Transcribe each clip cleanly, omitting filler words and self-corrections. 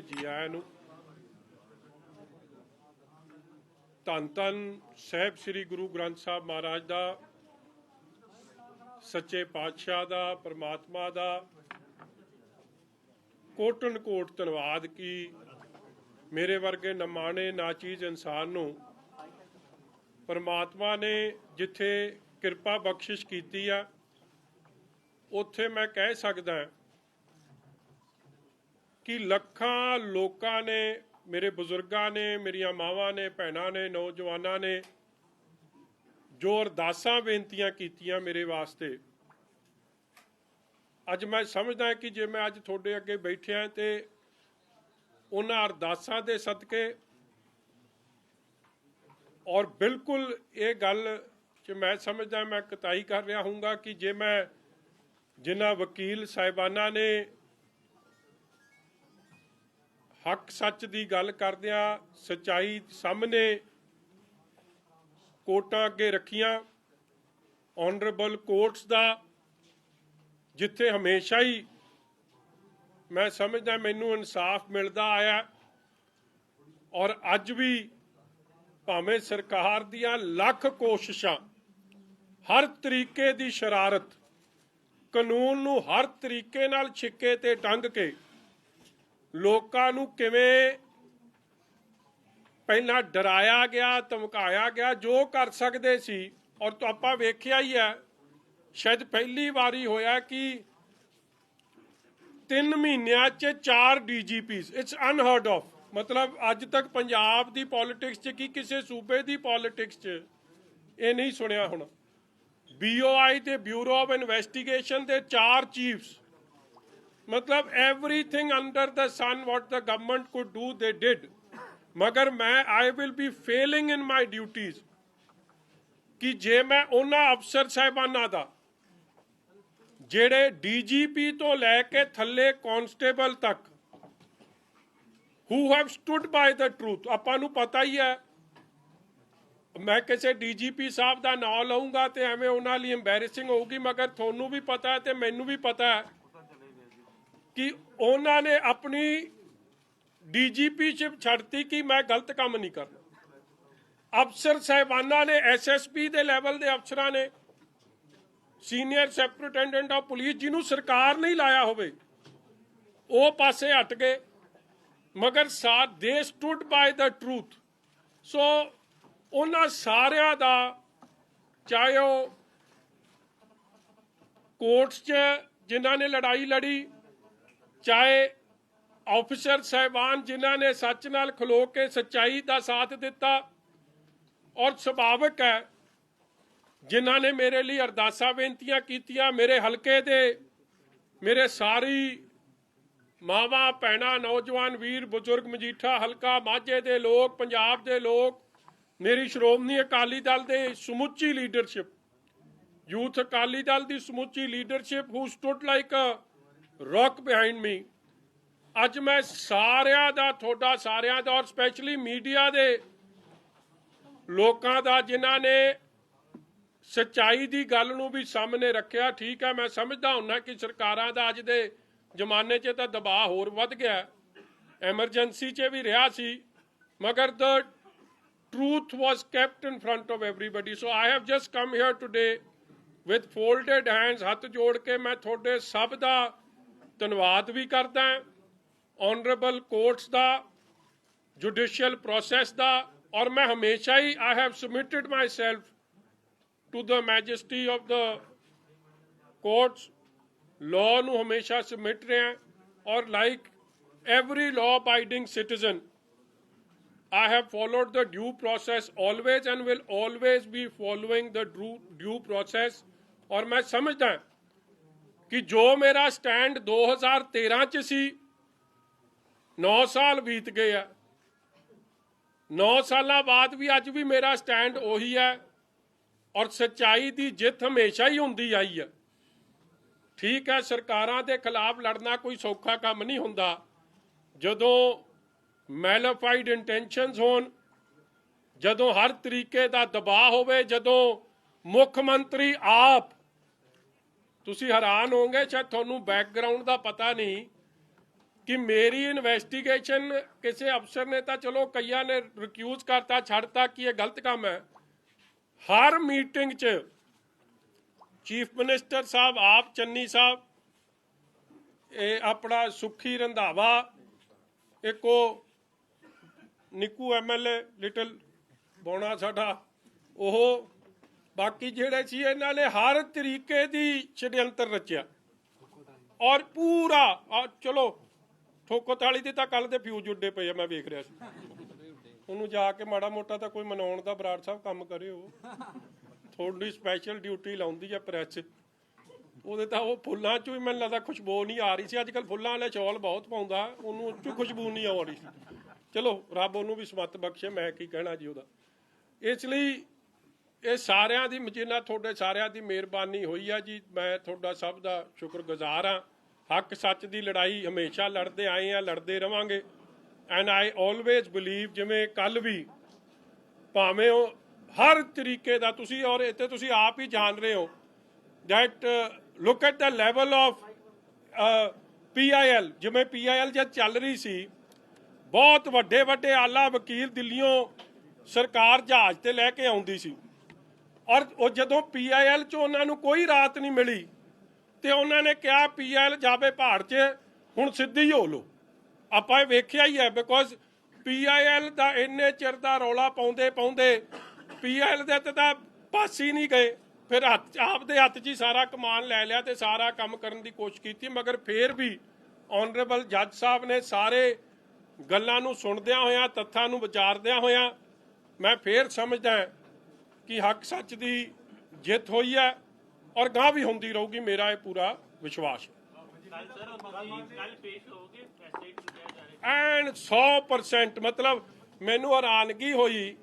जी आया नूं धन धन साहिब श्री गुरु ग्रंथ साहब महाराज दा सच्चे पातशाह दा परमात्मा दा कोटन कोट धन्नवाद की मेरे वर्गे नमाणे नाचीज इंसान नूं परमात्मा ने जिथे किरपा बख्शिश कीती आ उत्थे मैं कह सकदा कि लखां लोकां ने मेरे बुजुर्गां ने मेरिया मावां ने भैणां ने नौजवानां ने जो अरदासां बेनतियां कीतियां मेरे वास्ते अज मैं समझदा कि जे मैं अज तुहाडे अगे बैठिया तो उन्हां अरदासां दे सदके और बिल्कुल ये गल च मैं समझदा मैं कताई कर रहा हूँगा कि जे मैं जिन्हां वकील साहिबाना ने हक सच की गल करदियां सच्चाई सामने कोर्टां अगे रखियां ऑनरेबल कोर्ट्स दा जिथे हमेशा ही मैं समझदा मैनूं इंसाफ मिलता आया और अज भी भावें सरकार दियां लख कोशिशां हर तरीके की शरारत कानून नूं हर तरीके नाल छिक्के ते टंग के लोकां नूं किवें पहला डराया गया धमकाया गया जो कर सकते सी और तो आपां वेखिया ही है शायद पहली बारी होया कि 3 महीनों च 4 DGPs इट्स अनहर्ड ऑफ मतलब अज तक पंजाब की पॉलिटिक्स च कि किसी सूबे की पॉलिटिक्स च ये नहीं सुनिया होना BOI ते ब्यूरो ऑफ इन्वेस्टिगेशन के 4 चीफ्स मतलब everything under the sun what the government could do they did मगर मैं I will be failing in my duties कि जे मैं उन्हां अफसर साहिबाना दा जेड़े DGP तो लैके थले कॉन्स्टेबल तक who have stood by the truth आपां नूं पता ही है मैं किसी DGP साहब का नाम लऊंगा तो एवें उन्हां लई एम्बैरेसिंग होगी मगर थोनू भी पता है तो मैनू भी पता है कि उन्होंने अपनी DGPशिप छड्डती कि मैं गलत काम नहीं करना अफसर साहिबाना ने SSP के लैवल के अफसरां ने सीनियर सुपरिटेंडेंट ऑफ पुलिस जिन्हों सरकार नहीं लाया होवे वो पासे हट गए मगर they stood by the truth so उन्हां सारियां दा चाहे वो कोर्ट्स च जिन्हां ने लड़ाई लड़ी चाहे ऑफिसर साहिबान जिन्हां ने सच नाल खलो के सच्चाई का साथ दिता और सुभाविक है जिन्हां ने मेरे लिए अरदासां बेनतियां कीतियां मेरे हलके दे मेरे सारी मावां भैणां नौजवान वीर बुजुर्ग मजीठा हलका माझे दे लोग पंजाब दे लोग मेरी श्रोमणी अकाली दल दे समुची लीडरशिप यूथ अकाली दल की समुची leadership who stood like a rock behind me अज मैं सारियां दा थोड़ा सारियां दा और स्पैशली मीडिया दे लोकां दा जिन्हां ने सच्चाई की गल नूं भी सामने रखिया ठीक है मैं समझदा हुन्ना कि सरकारां दा अज दे जमाने च तां दबाव होर वध गया एमरजेंसी च भी रहा सी मगर the truth was kept in front of everybody so I have just come here today with folded hands हथ जोड़ के मैं थोड़े सब दा धन्नवाद भी करदा ऑनरेबल कोर्ट्स दा जुडिशियल प्रोसैस दा और मैं हमेशा ही I have submitted myself to the majesty of the courts law नूं हमेशा सबमिट रहा और like every law abiding citizen I have followed the due process always and will always be following the due process और मैं समझदा कि जो मेरा स्टैंड 2013 च सी 9 साल बीत गए हैं 9 साल बाद भी अज भी मेरा स्टैंड उही है और सच्चाई की जित हमेशा ही होंदी आई है ठीक है सरकारां दे खिलाफ लड़ना कोई सौखा काम नहीं हुंदा जदों मैलाफाइड इंटेंशनस होन जदों हर तरीके का दबाव होवे जदों मुख मंत्री आप तुसी हैरान होंगे शायद थोनू बैकग्राउंड का पता नहीं ਕਿ ਮੇਰੀ ਇਨਵੈਸਟੀਗੇਸ਼ਨ ਕਿਸੇ ਅਫਸਰ ਨੇ ਤਾਂ ਚਲੋ ਕਈਆਂ ਨੇ ਰਿਕਿਊਜ਼ ਕਰਤਾ, ਛੱਡਤਾ ਕਿ ਇਹ ਗਲਤ ਕੰਮ ਹੈ। ਹਰ ਮੀਟਿੰਗ 'ਚ ਚੀਫ ਮਿਨਿਸਟਰ ਸਾਹਿਬ ਆਪ, ਚੰਨੀ ਸਾਹਿਬ, ਇਹ ਆਪਣਾ ਸੁੱਖੀ ਰੰਧਾਵਾ, ਇੱਕ ਉਹ ਨਿੱਕੂ MLA ਲਿਟਲ ਬੋਣਾ ਸਾਡਾ, ਉਹ ਬਾਕੀ ਜਿਹੜੇ ਸੀ, ਇਹਨਾਂ ਨੇ ਹਰ ਤਰੀਕੇ ਦੀ ਛਿਅੰਤਰ ਰਚਿਆ ਔਰ ਪੂਰਾ ਚਲੋ ਠੋਕੋ ਤਾਲੀ ਦੀ ਤਾਂ ਕੱਲ ਦੇ ਫਿਊਜ਼ ਉੱਡੇ ਪਏ ਆ, ਮੈਂ ਵੇਖ ਰਿਹਾ ਸੀ ਉਹਨੂੰ। ਜਾ ਕੇ ਮਾੜਾ ਮੋਟਾ ਤਾਂ ਕੋਈ ਮਨਾਉਣ ਦਾ ਬਰਾੜ ਸਾਹਿਬ ਕੰਮ ਕਰਿਓ, ਥੋੜੀ ਸਪੈਸ਼ਲ ਡਿਊਟੀ ਲਾਉਂਦੀ ਆ ਪ੍ਰੈਸ, ਉਹਦੇ ਤਾਂ ਉਹ ਫੁੱਲਾਂ 'ਚੋਂ ਹੀ ਮੈਨੂੰ ਲੱਗਦਾ ਖੁਸ਼ਬੂ ਨਹੀਂ ਆ ਰਹੀ ਸੀ। ਅੱਜ ਕੱਲ੍ਹ ਫੁੱਲਾਂ ਵਾਲੇ ਚੌਲ ਬਹੁਤ ਪਾਉਂਦਾ, ਉਹਨੂੰ ਉਹ 'ਚੋਂ ਖੁਸ਼ਬੂ ਨਹੀਂ ਆ ਰਹੀ ਸੀ। ਚਲੋ ਰੱਬ ਉਹਨੂੰ ਵੀ ਸਮੱਤ ਬਖਸ਼ੇ, ਮੈਂ ਕੀ ਕਹਿਣਾ ਜੀ ਉਹਦਾ। ਇਸ ਲਈ ਇਹ ਸਾਰਿਆਂ ਦੀ, ਜਿਨ੍ਹਾਂ ਤੁਹਾਡੇ ਸਾਰਿਆਂ ਦੀ ਮਿਹਰਬਾਨੀ ਹੋਈ ਆ ਜੀ, ਮੈਂ ਤੁਹਾਡਾ ਸਭ ਦਾ ਸ਼ੁਕਰਗੁਜ਼ਾਰ ਹਾਂ। ਹੱਕ ਸੱਚ ਦੀ ਲੜਾਈ ਹਮੇਸ਼ਾ ਲੜਦੇ ਆਏ ਆ, ਲੜਦੇ ਰਵਾਂਗੇ। ਐਂਡ ਆਈ ਆਲਵੇਜ਼ ਬਿਲੀਵ, ਜਿਵੇਂ ਕੱਲ ਵੀ ਭਾਵੇਂ ਉਹ ਹਰ ਤਰੀਕੇ ਦਾ ਤੁਸੀਂ, ਔਰ ਇੱਥੇ ਤੁਸੀਂ ਆਪ ਹੀ ਜਾਣ ਰਹੇ ਹੋ, that look at the level of PIL, ਜਿਵੇਂ PIL ਜਦ ਚੱਲ ਰਹੀ ਸੀ, ਬਹੁਤ ਵੱਡੇ ਵੱਡੇ ਆਲਾ ਵਕੀਲ ਦਿੱਲੀੋਂ ਸਰਕਾਰ ਜਹਾਜ਼ ਤੇ ਲੈ ਕੇ ਆਉਂਦੀ ਸੀ, ਔਰ ਉਹ ਜਦੋਂ PIL 'ਚ ਉਹਨਾਂ ਨੂੰ ਕੋਈ ਰਾਹਤ ਨਹੀਂ ਮਿਲੀ ਤੇ ਉਹਨਾਂ ਨੇ ਕਿਹਾ PIL ਜਾਵੇ ਪਹਾੜ 'ਚ, ਹੁਣ ਸਿੱਧੀ ਹੋ ਲਓ। ਆਪਾਂ ਇਹ ਵੇਖਿਆ ਹੀ ਹੈ, ਬਿਕੋਜ਼ PIL ਦਾ ਇੰਨੇ ਚਿਰ ਦਾ ਰੌਲਾ ਪਾਉਂਦੇ PIL ਦੇ ਤਾਂ ਪਾਸ ਹੀ ਨਹੀਂ ਗਏ। ਫਿਰ ਆਪਦੇ ਹੱਥ 'ਚ ਹੀ ਸਾਰਾ ਕਮਾਨ ਲੈ ਲਿਆ ਤੇ ਸਾਰਾ ਕੰਮ ਕਰਨ ਦੀ ਕੋਸ਼ਿਸ਼ ਕੀਤੀ, ਮਗਰ ਫਿਰ ਵੀ ਆਨਰੇਬਲ ਜੱਜ ਸਾਹਿਬ ਨੇ ਸਾਰੇ ਗੱਲਾਂ ਨੂੰ ਸੁਣਦਿਆਂ ਹੋਇਆਂ, ਤੱਥਾਂ ਨੂੰ ਵਿਚਾਰਦਿਆਂ ਹੋਇਆਂ, ਮੈਂ ਫਿਰ ਸਮਝਦਾ ਕਿ ਹੱਕ ਸੱਚ ਦੀ ਜਿੱਤ ਹੋਈ ਹੈ ਔਰ ਗਾਂ ਵੀ ਹੁੰਦੀ ਰਹੂਗੀ, ਮੇਰਾ ਇਹ ਪੂਰਾ ਵਿਸ਼ਵਾਸ ਹੈ। ਐਂਡ 100% ਮਤਲਬ ਮੈਨੂੰ ਹੈਰਾਨਗੀ ਹੋਈ,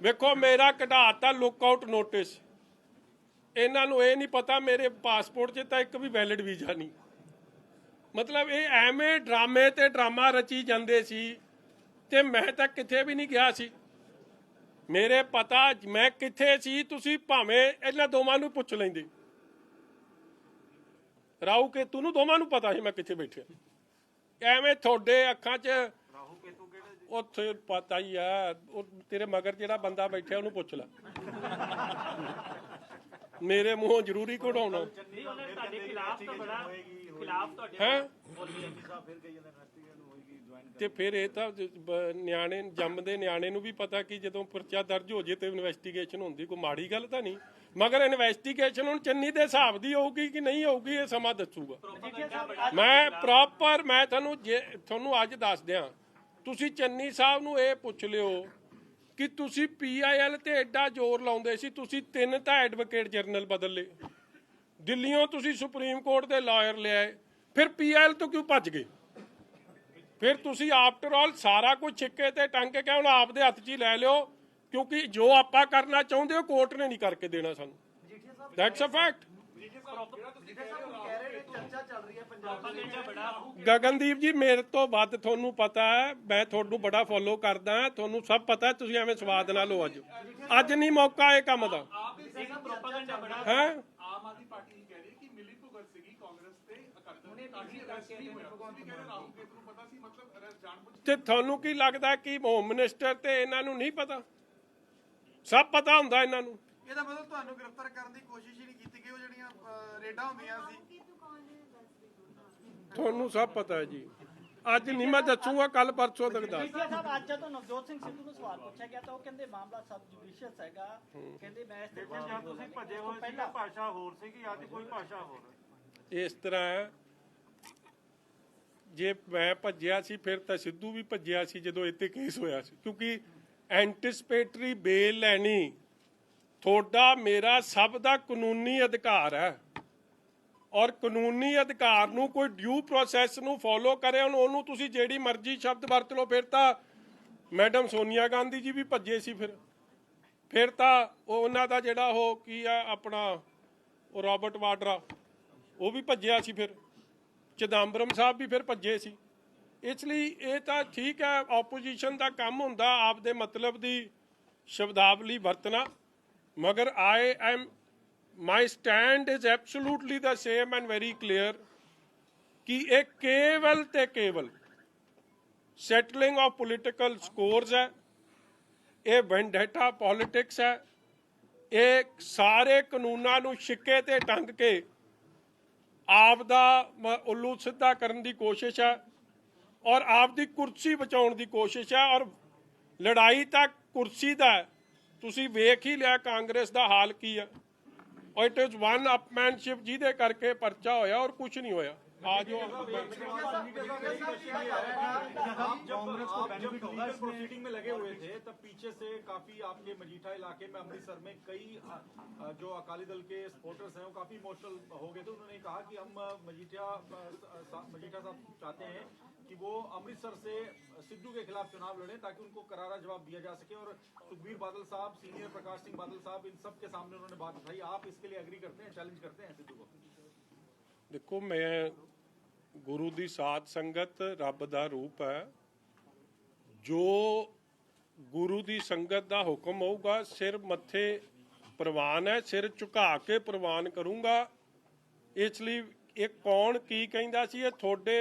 ਵੇਖੋ ਮੇਰਾ ਕਢਾਤਾ ਲੁੱਕ ਆਊਟ ਨੋਟਿਸ, ਇਹਨਾਂ ਨੂੰ ਇਹ ਨਹੀਂ ਪਤਾ ਮੇਰੇ ਪਾਸਪੋਰਟ 'ਚ ਤਾਂ ਇੱਕ ਵੀ ਵੈਲਿਡ ਵੀਜ਼ਾ ਨਹੀਂ। ਮਤਲਬ ਇਹ ਐਵੇਂ ਡਰਾਮੇ ਤੇ ਡਰਾਮਾ ਰਚੀ ਜਾਂਦੇ ਸੀ ਤੇ ਮੈਂ ਤਾਂ ਕਿਤੇ ਵੀ ਨਹੀਂ ਗਿਆ ਸੀ। ਮੇਰੇ ਪਤਾ ਮੈਂ ਕਿੱਥੇ ਸੀ, ਤੁਸੀਂ ਭਾਵੇਂ ਇਹਨਾਂ ਦੋਵਾਂ ਨੂੰ ਪੁੱਛ ਲੈਂਦੇ, ਰਾਹੂ ਕੇਤੂ ਨੂੰ ਦੋਵਾਂ ਨੂੰ ਪਤਾ ਸੀ ਮੈਂ ਕਿੱਥੇ ਬੈਠਿਆ। ਐਵੇਂ ਤੁਹਾਡੇ ਅੱਖਾਂ 'ਚ ਉੱਥੇ ਪਤਾ ਹੀ ਆ, ਉਹ ਤੇਰੇ ਮਗਰ ਜਿਹੜਾ ਬੰਦਾ ਬੈਠਿਆ ਉਹਨੂੰ ਪੁੱਛ ਲੈ, ਮੇਰੇ ਮੂੰਹੋਂ ਜ਼ਰੂਰੀ ਕਢਾਉਣਾ ਹੈ। ਤੇ ਫਿਰ ਇਹ ਤਾਂ ਨਿਆਣੇ ਜੰਮਦੇ ਨਿਆਣੇ ਨੂੰ ਵੀ ਪਤਾ ਕਿ ਜਦੋਂ ਪਰਚਾ ਦਰਜ ਹੋ ਜੇ ਤੇ ਇਨਵੈਸਟੀਗੇਸ਼ਨ ਹੁੰਦੀ, ਕੋਈ ਮਾੜੀ ਗੱਲ ਤਾਂ ਨਹੀਂ। ਮਗਰ ਇਨਵੈਸਟੀਗੇਸ਼ਨ ਹੁਣ ਚੰਨੀ ਦੇ ਹਿਸਾਬ ਦੀ ਹੋਊਗੀ ਕਿ ਨਹੀਂ ਹੋਊਗੀ, ਇਹ ਸਮਾਂ ਦੱਸੂਗਾ। ਮੈਂ ਪ੍ਰੋਪਰ ਮੈਂ ਤੁਹਾਨੂੰ ਅੱਜ ਦੱਸ ਦਿਆਂ, ਤੁਸੀਂ ਚੰਨੀ ਸਾਹਿਬ ਨੂੰ ਇਹ ਪੁੱਛ ਲਿਓ ਕਿ ਤੁਸੀਂ PIL ਤੇ ਐਡਾ ਜ਼ੋਰ ਲਾਉਂਦੇ ਸੀ, ਤੁਸੀਂ 3 ਤਾਂ ਐਡਵੋਕੇਟ ਜਨਰਲ ਬਦਲ ਲਏ, ਦਿੱਲੀੋਂ ਤੁਸੀਂ ਸੁਪਰੀਮ ਕੋਰਟ ਦੇ ਲਾਇਰ ਲਿਆਏ, ਫਿਰ PIL ਤੋਂ ਕਿਉਂ ਭੱਜ ਗਏ? ਫਿਰ ਤੁਸੀਂ ਆਫਟਰ ਆਲ ਸਾਰਾ ਕੁਝ ਛਿੱਕੇ ਤੇ ਟੰਗ ਕੇ ਹੁਣ ਆਪਦੇ ਹੱਥ 'ਚ ਹੀ ਲੈ ਲਿਓ, ਕਿਉਂਕਿ ਜੋ ਆਪਾਂ ਕਰਨਾ ਚਾਹੁੰਦੇ ਹੋ ਕੋਰਟ ਨੇ ਨਹੀਂ ਕਰਕੇ ਦੇਣਾ ਸਾਨੂੰ। That's a fact. ਗਗਨਦੀਪ ਜੀ, ਮੇਰੇ ਤੋਂ ਵੱਧ ਤੁਹਾਨੂੰ ਪਤਾ ਹੈ, ਮੈਂ ਤੁਹਾਨੂੰ ਬੜਾ ਫੋਲੋ ਕਰਦਾ, ਤੁਹਾਨੂੰ ਸਭ ਪਤਾ, ਤੁਸੀਂ ਐਵੇਂ ਸਵਾਦ ਨਾਲ ਲਓ। ਅੱਜ ਨਹੀਂ ਮੌਕਾ ਇਹ ਕੰਮ ਦਾ ਹੈ। ਤੇ ਤੁਹਾਨੂੰ ਕੀ ਲੱਗਦਾ ਕਿ ਹੋਮ ਮਿਨਿਸਟਰ ਤੇ ਇਹਨਾਂ ਨੂੰ ਨਹੀਂ ਪਤਾ? ਸਭ ਪਤਾ ਹੁੰਦਾ ਇਹਨਾਂ ਨੂੰ। ਇਹਦਾ ਮਤਲਬ ਤੁਹਾਨੂੰ ਗ੍ਰਿਫਤਾਰ ਕਰਨ ਦੀ ਕੋਸ਼ਿਸ਼ ਹੀ ਨਹੀਂ ਕੀਤੀ ਗਈ, ਉਹ ਜਿਹੜੀਆਂ ਰੇਡਾਂ ਹੁੰਦੀਆਂ ਸੀ ਤੁਹਾਨੂੰ ਸਭ ਪਤਾ ਹੈ ਜੀ। ਅੱਜ ਨਹੀਂ ਮੈਂ ਦੱਸੂਗਾ, ਕੱਲ ਪਰਸੋਂ ਤੱਕ ਦੱਸ। ਸਾਹਿਬ ਅੱਜ ਜਦੋਂ ਨਵਜੋਤ ਸਿੰਘ ਸਿੱਧੂ ਨੂੰ ਸਵਾਲ ਪੁੱਛਿਆ ਗਿਆ ਤਾਂ ਉਹ ਕਹਿੰਦੇ ਮਾਮਲਾ ਸਬ ਜੁਡੀਸ਼ੀਅਸ ਹੈਗਾ, ਕਹਿੰਦੇ ਮੈਂ ਤੁਸੀਂ ਭੱਜੇ ਹੋਏ ਸੀ, ਭਾਸ਼ਾ ਹੋਰ ਸੀਗੀ, ਅੱਜ ਕੋਈ ਭਾਸ਼ਾ ਹੋਰ। ਇਸ ਤਰ੍ਹਾਂ ਜੇ ਮੈਂ ਭੱਜਿਆ ਸੀ ਫਿਰ ਤਾਂ ਸਿੱਧੂ ਵੀ ਭੱਜਿਆ ਸੀ ਜਦੋਂ ਇੱਥੇ ਕੇਸ ਹੋਇਆ ਸੀ, ਕਿਉਂਕਿ ਐਂਟੀਸਪੇਟਰੀ ਬੇਲ ਲੈਣੀ ਤੁਹਾਡਾ ਮੇਰਾ ਸਭ ਦਾ ਕਾਨੂੰਨੀ ਅਧਿਕਾਰ ਹੈ, ਔਰ ਕਾਨੂੰਨੀ ਅਧਿਕਾਰ ਨੂੰ ਕੋਈ ਡਿਊ ਪ੍ਰੋਸੈਸ ਨੂੰ ਫੋਲੋ ਕਰੇ। ਹੁਣ ਉਹਨੂੰ ਤੁਸੀਂ ਜਿਹੜੀ ਮਰਜ਼ੀ ਸ਼ਬਦ ਵਰਤ ਲਓ। ਫਿਰ ਤਾਂ ਮੈਡਮ ਸੋਨੀਆ ਗਾਂਧੀ ਜੀ ਵੀ ਭੱਜੇ ਸੀ, ਫਿਰ ਤਾਂ ਉਹਨਾਂ ਦਾ ਜਿਹੜਾ ਉਹ ਕੀ ਆ ਆਪਣਾ ਉਹ ਰਾਬਰਟ ਵਾਡਰਾ ਉਹ ਵੀ ਭੱਜਿਆ ਸੀ, ਫਿਰ ਚਿਦੰਬਰਮ ਸਾਹਿਬ ਵੀ ਫਿਰ ਭੱਜੇ ਸੀ। ਇਸ ਲਈ ਇਹ ਤਾਂ ਠੀਕ ਹੈ, ਆਪੋਜੀਸ਼ਨ ਦਾ ਕੰਮ ਹੁੰਦਾ ਆਪਦੇ ਮਤਲਬ ਦੀ ਸ਼ਬਦਾਵਲੀ ਵਰਤਣਾ, ਮਗਰ my stand is absolutely the same and very clear ਕਿ ਇਹ ਕੇਵਲ ਤੇ ਕੇਵਲ ਸੈਟਲਿੰਗ ਆਫ ਪੋਲੀਟੀਕਲ ਸਕੋਰਸ ਹੈ, ਇਹ ਵੈਂਡੇਟਾ ਪੋਲਿਟਿਕਸ ਹੈ, ਇਹ ਸਾਰੇ ਕਾਨੂੰਨਾਂ ਨੂੰ ਛਿੱਕੇ ਤੇ ਟੰਗ ਕੇ ਆਪ ਦਾ ਉੱਲੂ ਸਿੱਧਾ ਕਰਨ ਦੀ ਕੋਸ਼ਿਸ਼ ਹੈ ਔਰ ਆਪ ਦੀ ਕੁਰਸੀ ਬਚਾਉਣ ਦੀ ਕੋਸ਼ਿਸ਼ ਹੈ। ਔਰ ਲੜਾਈ ਤਾਂ ਕੁਰਸੀ ਦਾ ਹੈ, ਤੁਸੀਂ ਵੇਖ ਹੀ ਲਿਆ ਕਾਂਗਰਸ ਦਾ ਹਾਲ ਕੀ ਹੈ। ਔਰ ਇਟ ਇਜ਼ ਵਨ ਅਪਮੈਨਸ਼ਿਪ ਜਿਹਦੇ ਕਰਕੇ ਪਰਚਾ ਹੋਇਆ ਔਰ ਕੁਝ नहीं होया। आज प्रोसीडिंग में लगे हुए थे तब पीछे से काफी आपके मजीठा इलाके में अमृतसर में कई जो अकाली दल के सपोर्टर्स हैं वो काफी इमोशनल हो गए थे। उन्होंने कहा कि हम मजीठा साहब चाहते हैं कि वो अमृतसर से सिद्धू के खिलाफ चुनाव लड़ें ताकि उनको करारा जवाब दिया जा सके। और सुखबीर बादल साहब, सीनियर प्रकाश सिंह बादल साहब, इन सब के सामने उन्होंने बात उठाई। आप इसके लिए एग्री करते हैं, चैलेंज करते हैं सिद्धू को? देखो, मैं गुरु दी साध संगत रब दा रूप है, जो गुरु दी संगत दा हुक्म होगा सिर मत्थे प्रवान है, सिर झुका के प्रवान करूंगा। इसलिए एक कौन की कहंदा सी, ये थोड़े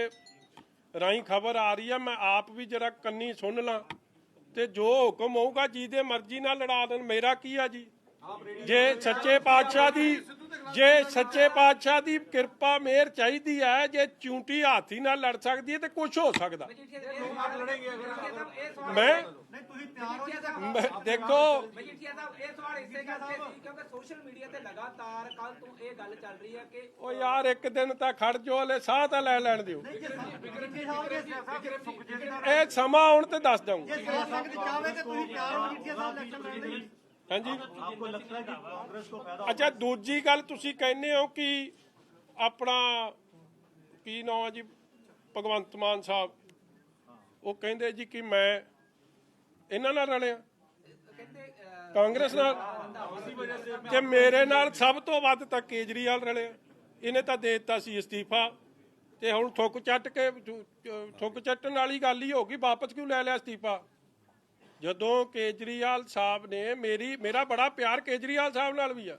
राही खबर आ रही है, मैं आप भी जरा कन्नी सुन ला ते जो हुक्म होगा जिहदे मर्जी नाल लड़ा देन, मेरा की है जी। जे सच्चे पातशाह दी कृपा मेहर चाहिदी है, जे चूंटी हाथी नाल लड़ सकदी है तो कुछ हो सकदा। मैं देखो ओ यार एक दिन तां खड़ जो, हले साह तां लै लैण दिओ, ਇਹ ਸਮਾਂ ਆਉਣ ਤੇ ਦੱਸ ਦਊਂ। ਹਾਂਜੀ, ਅੱਛਾ ਦੂਜੀ ਗੱਲ ਤੁਸੀਂ ਕਹਿੰਦੇ ਹੋ ਕਿ ਆਪਣਾ ਕੀ ਨਾਮ ਹੈ ਜੀ ਭਗਵੰਤ ਮਾਨ ਸਾਹਿਬ, ਉਹ ਕਹਿੰਦੇ ਜੀ ਕਿ ਮੈਂ ਇਹਨਾਂ ਨਾਲ ਰਲਿਆ ਕਾਂਗਰਸ ਨਾਲ, ਤੇ ਮੇਰੇ ਨਾਲ ਸਭ ਤੋਂ ਵੱਧ ਤਾਂ ਕੇਜਰੀਵਾਲ ਰਲਿਆ। ਇਹਨੇ ਤਾਂ ਦੇ ਦਿੱਤਾ ਸੀ ਅਸਤੀਫਾ ਤੇ ਹੁਣ ਥੁੱਕ ਚੱਟਣ ਵਾਲੀ ਗੱਲ ਹੀ ਹੋ ਗਈ, ਵਾਪਸ ਕਿਉਂ ਲੈ ਲਿਆ ਅਸਤੀਫਾ? ਜਦੋਂ ਕੇਜਰੀਵਾਲ ਸਾਹਿਬ ਨੇ ਮੇਰਾ ਬੜਾ ਪਿਆਰ ਕੇਜਰੀਵਾਲ ਸਾਹਿਬ ਨਾਲ ਵੀ ਆ।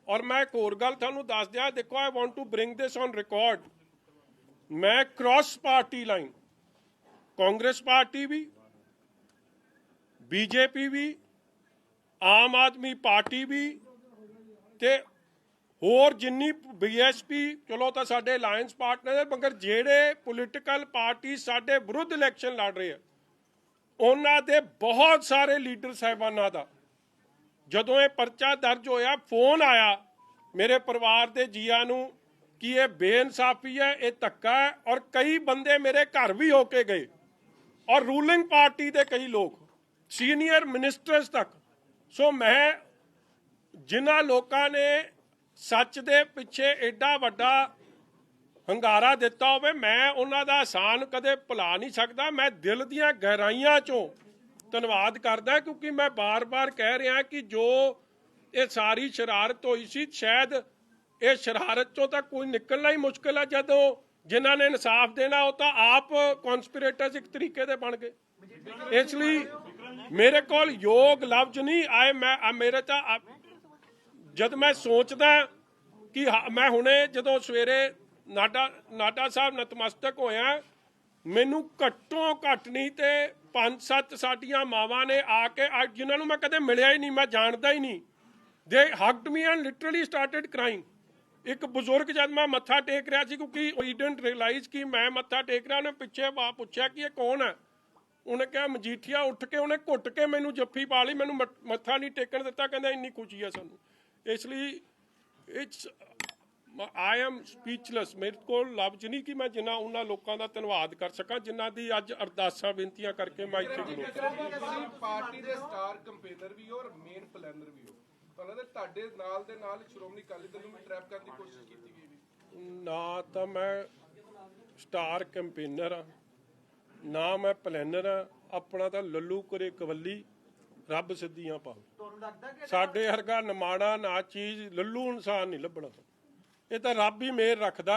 ਔਰ ਮੈਂ ਇੱਕ ਹੋਰ ਗੱਲ ਤੁਹਾਨੂੰ ਦੱਸ ਦਿਆਂ, ਦੇਖੋ I want to bring this on record, ਮੈਂ cross party line Congress party ਵੀ, ਬੀਜੇਪੀ ਵੀ, ਆਮ ਆਦਮੀ ਪਾਰਟੀ ਵੀ ਤੇ ਹੋਰ ਜਿੰਨੀ ਬੀਐਸਪੀ, ਚਲੋ ਤਾਂ ਸਾਡੇ ਅਲਾਇੰਸ ਪਾਰਟਨਰ ਹੈ, ਮਗਰ ਜਿਹੜੇ ਪੋਲੀਟੀਕਲ ਪਾਰਟੀ ਸਾਡੇ ਵਿਰੁੱਧ ਇਲੈਕਸ਼ਨ ਲੜ ਰਹੇ ਆ ਉਹਨਾਂ ਦੇ ਬਹੁਤ ਸਾਰੇ ਲੀਡਰ ਸਾਹਿਬਾਨਾਂ ਦਾ ਜਦੋਂ ਇਹ ਪਰਚਾ ਦਰਜ ਹੋਇਆ ਫੋਨ ਆਇਆ ਮੇਰੇ ਪਰਿਵਾਰ ਦੇ ਜੀਆਂ ਨੂੰ ਕਿ ਇਹ ਬੇਇਨਸਾਫੀ ਹੈ, ਇਹ ਧੱਕਾ ਹੈ। ਔਰ ਕਈ ਬੰਦੇ ਮੇਰੇ ਘਰ ਵੀ ਹੋ ਕੇ ਗਏ ਔਰ ਰੂਲਿੰਗ ਪਾਰਟੀ ਦੇ ਕਈ ਲੋਕ, ਸੀਨੀਅਰ ਮਿਨਿਸਟਰਸ ਤੱਕ। ਸੋ ਮੈਂ ਜਿਨ੍ਹਾਂ ਲੋਕਾਂ ਨੇ ਸੱਚ ਦੇ ਪਿੱਛੇ ਐਡਾ ਵੱਡਾ ਹੰਗਾਰਾ ਦਿੱਤਾ ਹੋਵੇ, ਮੈਂ ਉਹਨਾਂ ਦਾ ਅਹਿਸਾਨ ਕਦੇ ਭੁਲਾ ਨਹੀਂ ਸਕਦਾ। ਮੈਂ ਦਿਲ ਦੀਆਂ ਗਹਿਰਾਈਆਂ ਚੋਂ ਧੰਨਵਾਦ ਕਰਦਾ, ਕਿਉਂਕਿ ਮੈਂ ਬਾਰ-ਬਾਰ ਕਹਿ ਰਿਹਾ ਕਿ ਜੋ ਇਹ ਸਾਰੀ ਸ਼ਰਾਰਤ ਹੋਈ ਸੀ, ਸ਼ਾਇਦ ਇਹ ਸ਼ਰਾਰਤ ਚੋਂ ਤਾਂ ਕੋਈ ਨਿਕਲਣਾ ਹੀ ਮੁਸ਼ਕਿਲ ਹੈ। ਜਦੋਂ ਜਿਨ੍ਹਾਂ ਨੇ ਇਨਸਾਫ ਦੇਣਾ ਉਹ ਤਾਂ ਆਪ ਕਨਸਪੀਰੇਟਰਸ ਇੱਕ ਤਰੀਕੇ ਦੇ ਬਣ ਗਏ। ਇਸ ਲਈ ਮੇਰੇ ਕੋਲ ਯੋਗ ਲਫ਼ਜ਼ ਨਹੀਂ ਮੈਂ ਮੇਰੇ ਤਾਂ ਜਦ ਮੈਂ ਸੋਚਦਾ ਕਿ ਮੈਂ ਹੁਣੇ ਜਦੋਂ ਸਵੇਰੇ ਨਾਡਾ ਸਾਹਿਬ ਨਤਮਸਤਕ ਹੋਇਆ, ਮੈਨੂੰ ਘੱਟੋ ਘੱਟ ਨਹੀਂ ਤੇ 5-7 ਸਾਡੀਆਂ ਮਾਵਾਂ ਨੇ ਆ ਕੇ, ਜਿਨ੍ਹਾਂ ਨੂੰ ਮੈਂ ਕਦੇ ਮਿਲਿਆ ਹੀ ਨਹੀਂ, ਮੈਂ ਜਾਣਦਾ ਹੀ ਨਹੀਂ, they hugged me and literally started crying. ਇੱਕ ਬਜ਼ੁਰਗ ਜਦ ਮੈਂ ਮੱਥਾ ਟੇਕ ਰਿਹਾ ਸੀ, ਕਿਉਂਕਿ ਹੀ ਡਿਡਨਟ ਰਿਅਲਾਈਜ਼ ਕਿ ਮੈਂ ਮੱਥਾ ਟੇਕ ਰਿਹਾ, ਉਹਨੇ ਪਿੱਛੇ ਪੁੱਛਿਆ ਕਿ ਇਹ ਕੌਣ ਹੈ। ਉਹਨੇ ਕਿਹਾ ਮਜੀਠੀਆ। ਉੱਠ ਕੇ ਉਹਨੇ ਘੁੱਟ ਕੇ ਮੈਨੂੰ ਜੱਫੀ ਪਾ ਲਈ, ਮੈਨੂੰ ਮੱਥਾ ਨਹੀਂ ਟੇਕਣ ਦਿੱਤਾ, ਕਹਿੰਦਾ ਇੰਨੀ ਖੁਸ਼ੀ ਹੈ ਸਾਨੂੰ। ਇਸ ਲਈ ਆਈ ਐਮ ਸਪੀਚਲੈਸ, ਮੇਰੇ ਕੋਲ ਲਫ਼ਜ਼ ਨਹੀਂ ਕਿ ਮੈਂ ਜਿੰਨਾ ਉਹਨਾਂ ਲੋਕਾਂ ਦਾ ਧੰਨਵਾਦ ਕਰ ਸਕਾਂ ਜਿਨ੍ਹਾਂ ਦੀ ਅੱਜ ਅਰਦਾਸਾਂ ਬੇਨਤੀਆਂ ਕਰਕੇ ਮੈਂ ਇੱਥੇ ਖਲੋਤਾ। ਪਾਰਟੀ ਦੇ ਸਟਾਰ ਕੰਪੇਨਰ ਵੀ ਹੋ ਔਰ ਮੇਨ ਪਲੈਨਰ ਵੀ ਹੋ, ਤੁਹਾਨੂੰ ਤੁਹਾਡੇ ਨਾਲ ਦੇ ਨਾਲ ਸ਼੍ਰੋਮਣੀ ਅਕਾਲੀ ਦਲ ਨੂੰ ਵੀ ਟਰੈਪ ਕਰਨ ਦੀ ਕੋਸ਼ਿਸ਼ ਕੀਤੀ ਗਈ? ਨਾ ਤਾਂ ਮੈਂ ਸਟਾਰ ਕੰਪੇਨਰ ਆ, ਨਾ ਮੈਂ ਪਲੈਨਰ ਆ। ਆਪਣਾ ਤਾਂ ਲੱਲੂ ਕਰੇ ਕਵੱਲੀ, ਰੱਬ ਸਿੱਧੀਆਂ ਪਾਵੇ। ਸਾਡੇ ਵਰਗਾ ਨਿਮਾਣਾ ਨਾ ਚੀਜ਼ ਲੱਲੂ ਇਨਸਾਨ ਨਹੀਂ ਲੱਭਣਾ। ਇਹ ਤਾਂ ਰੱਬ ਹੀ ਮਿਹਰ ਰੱਖਦਾ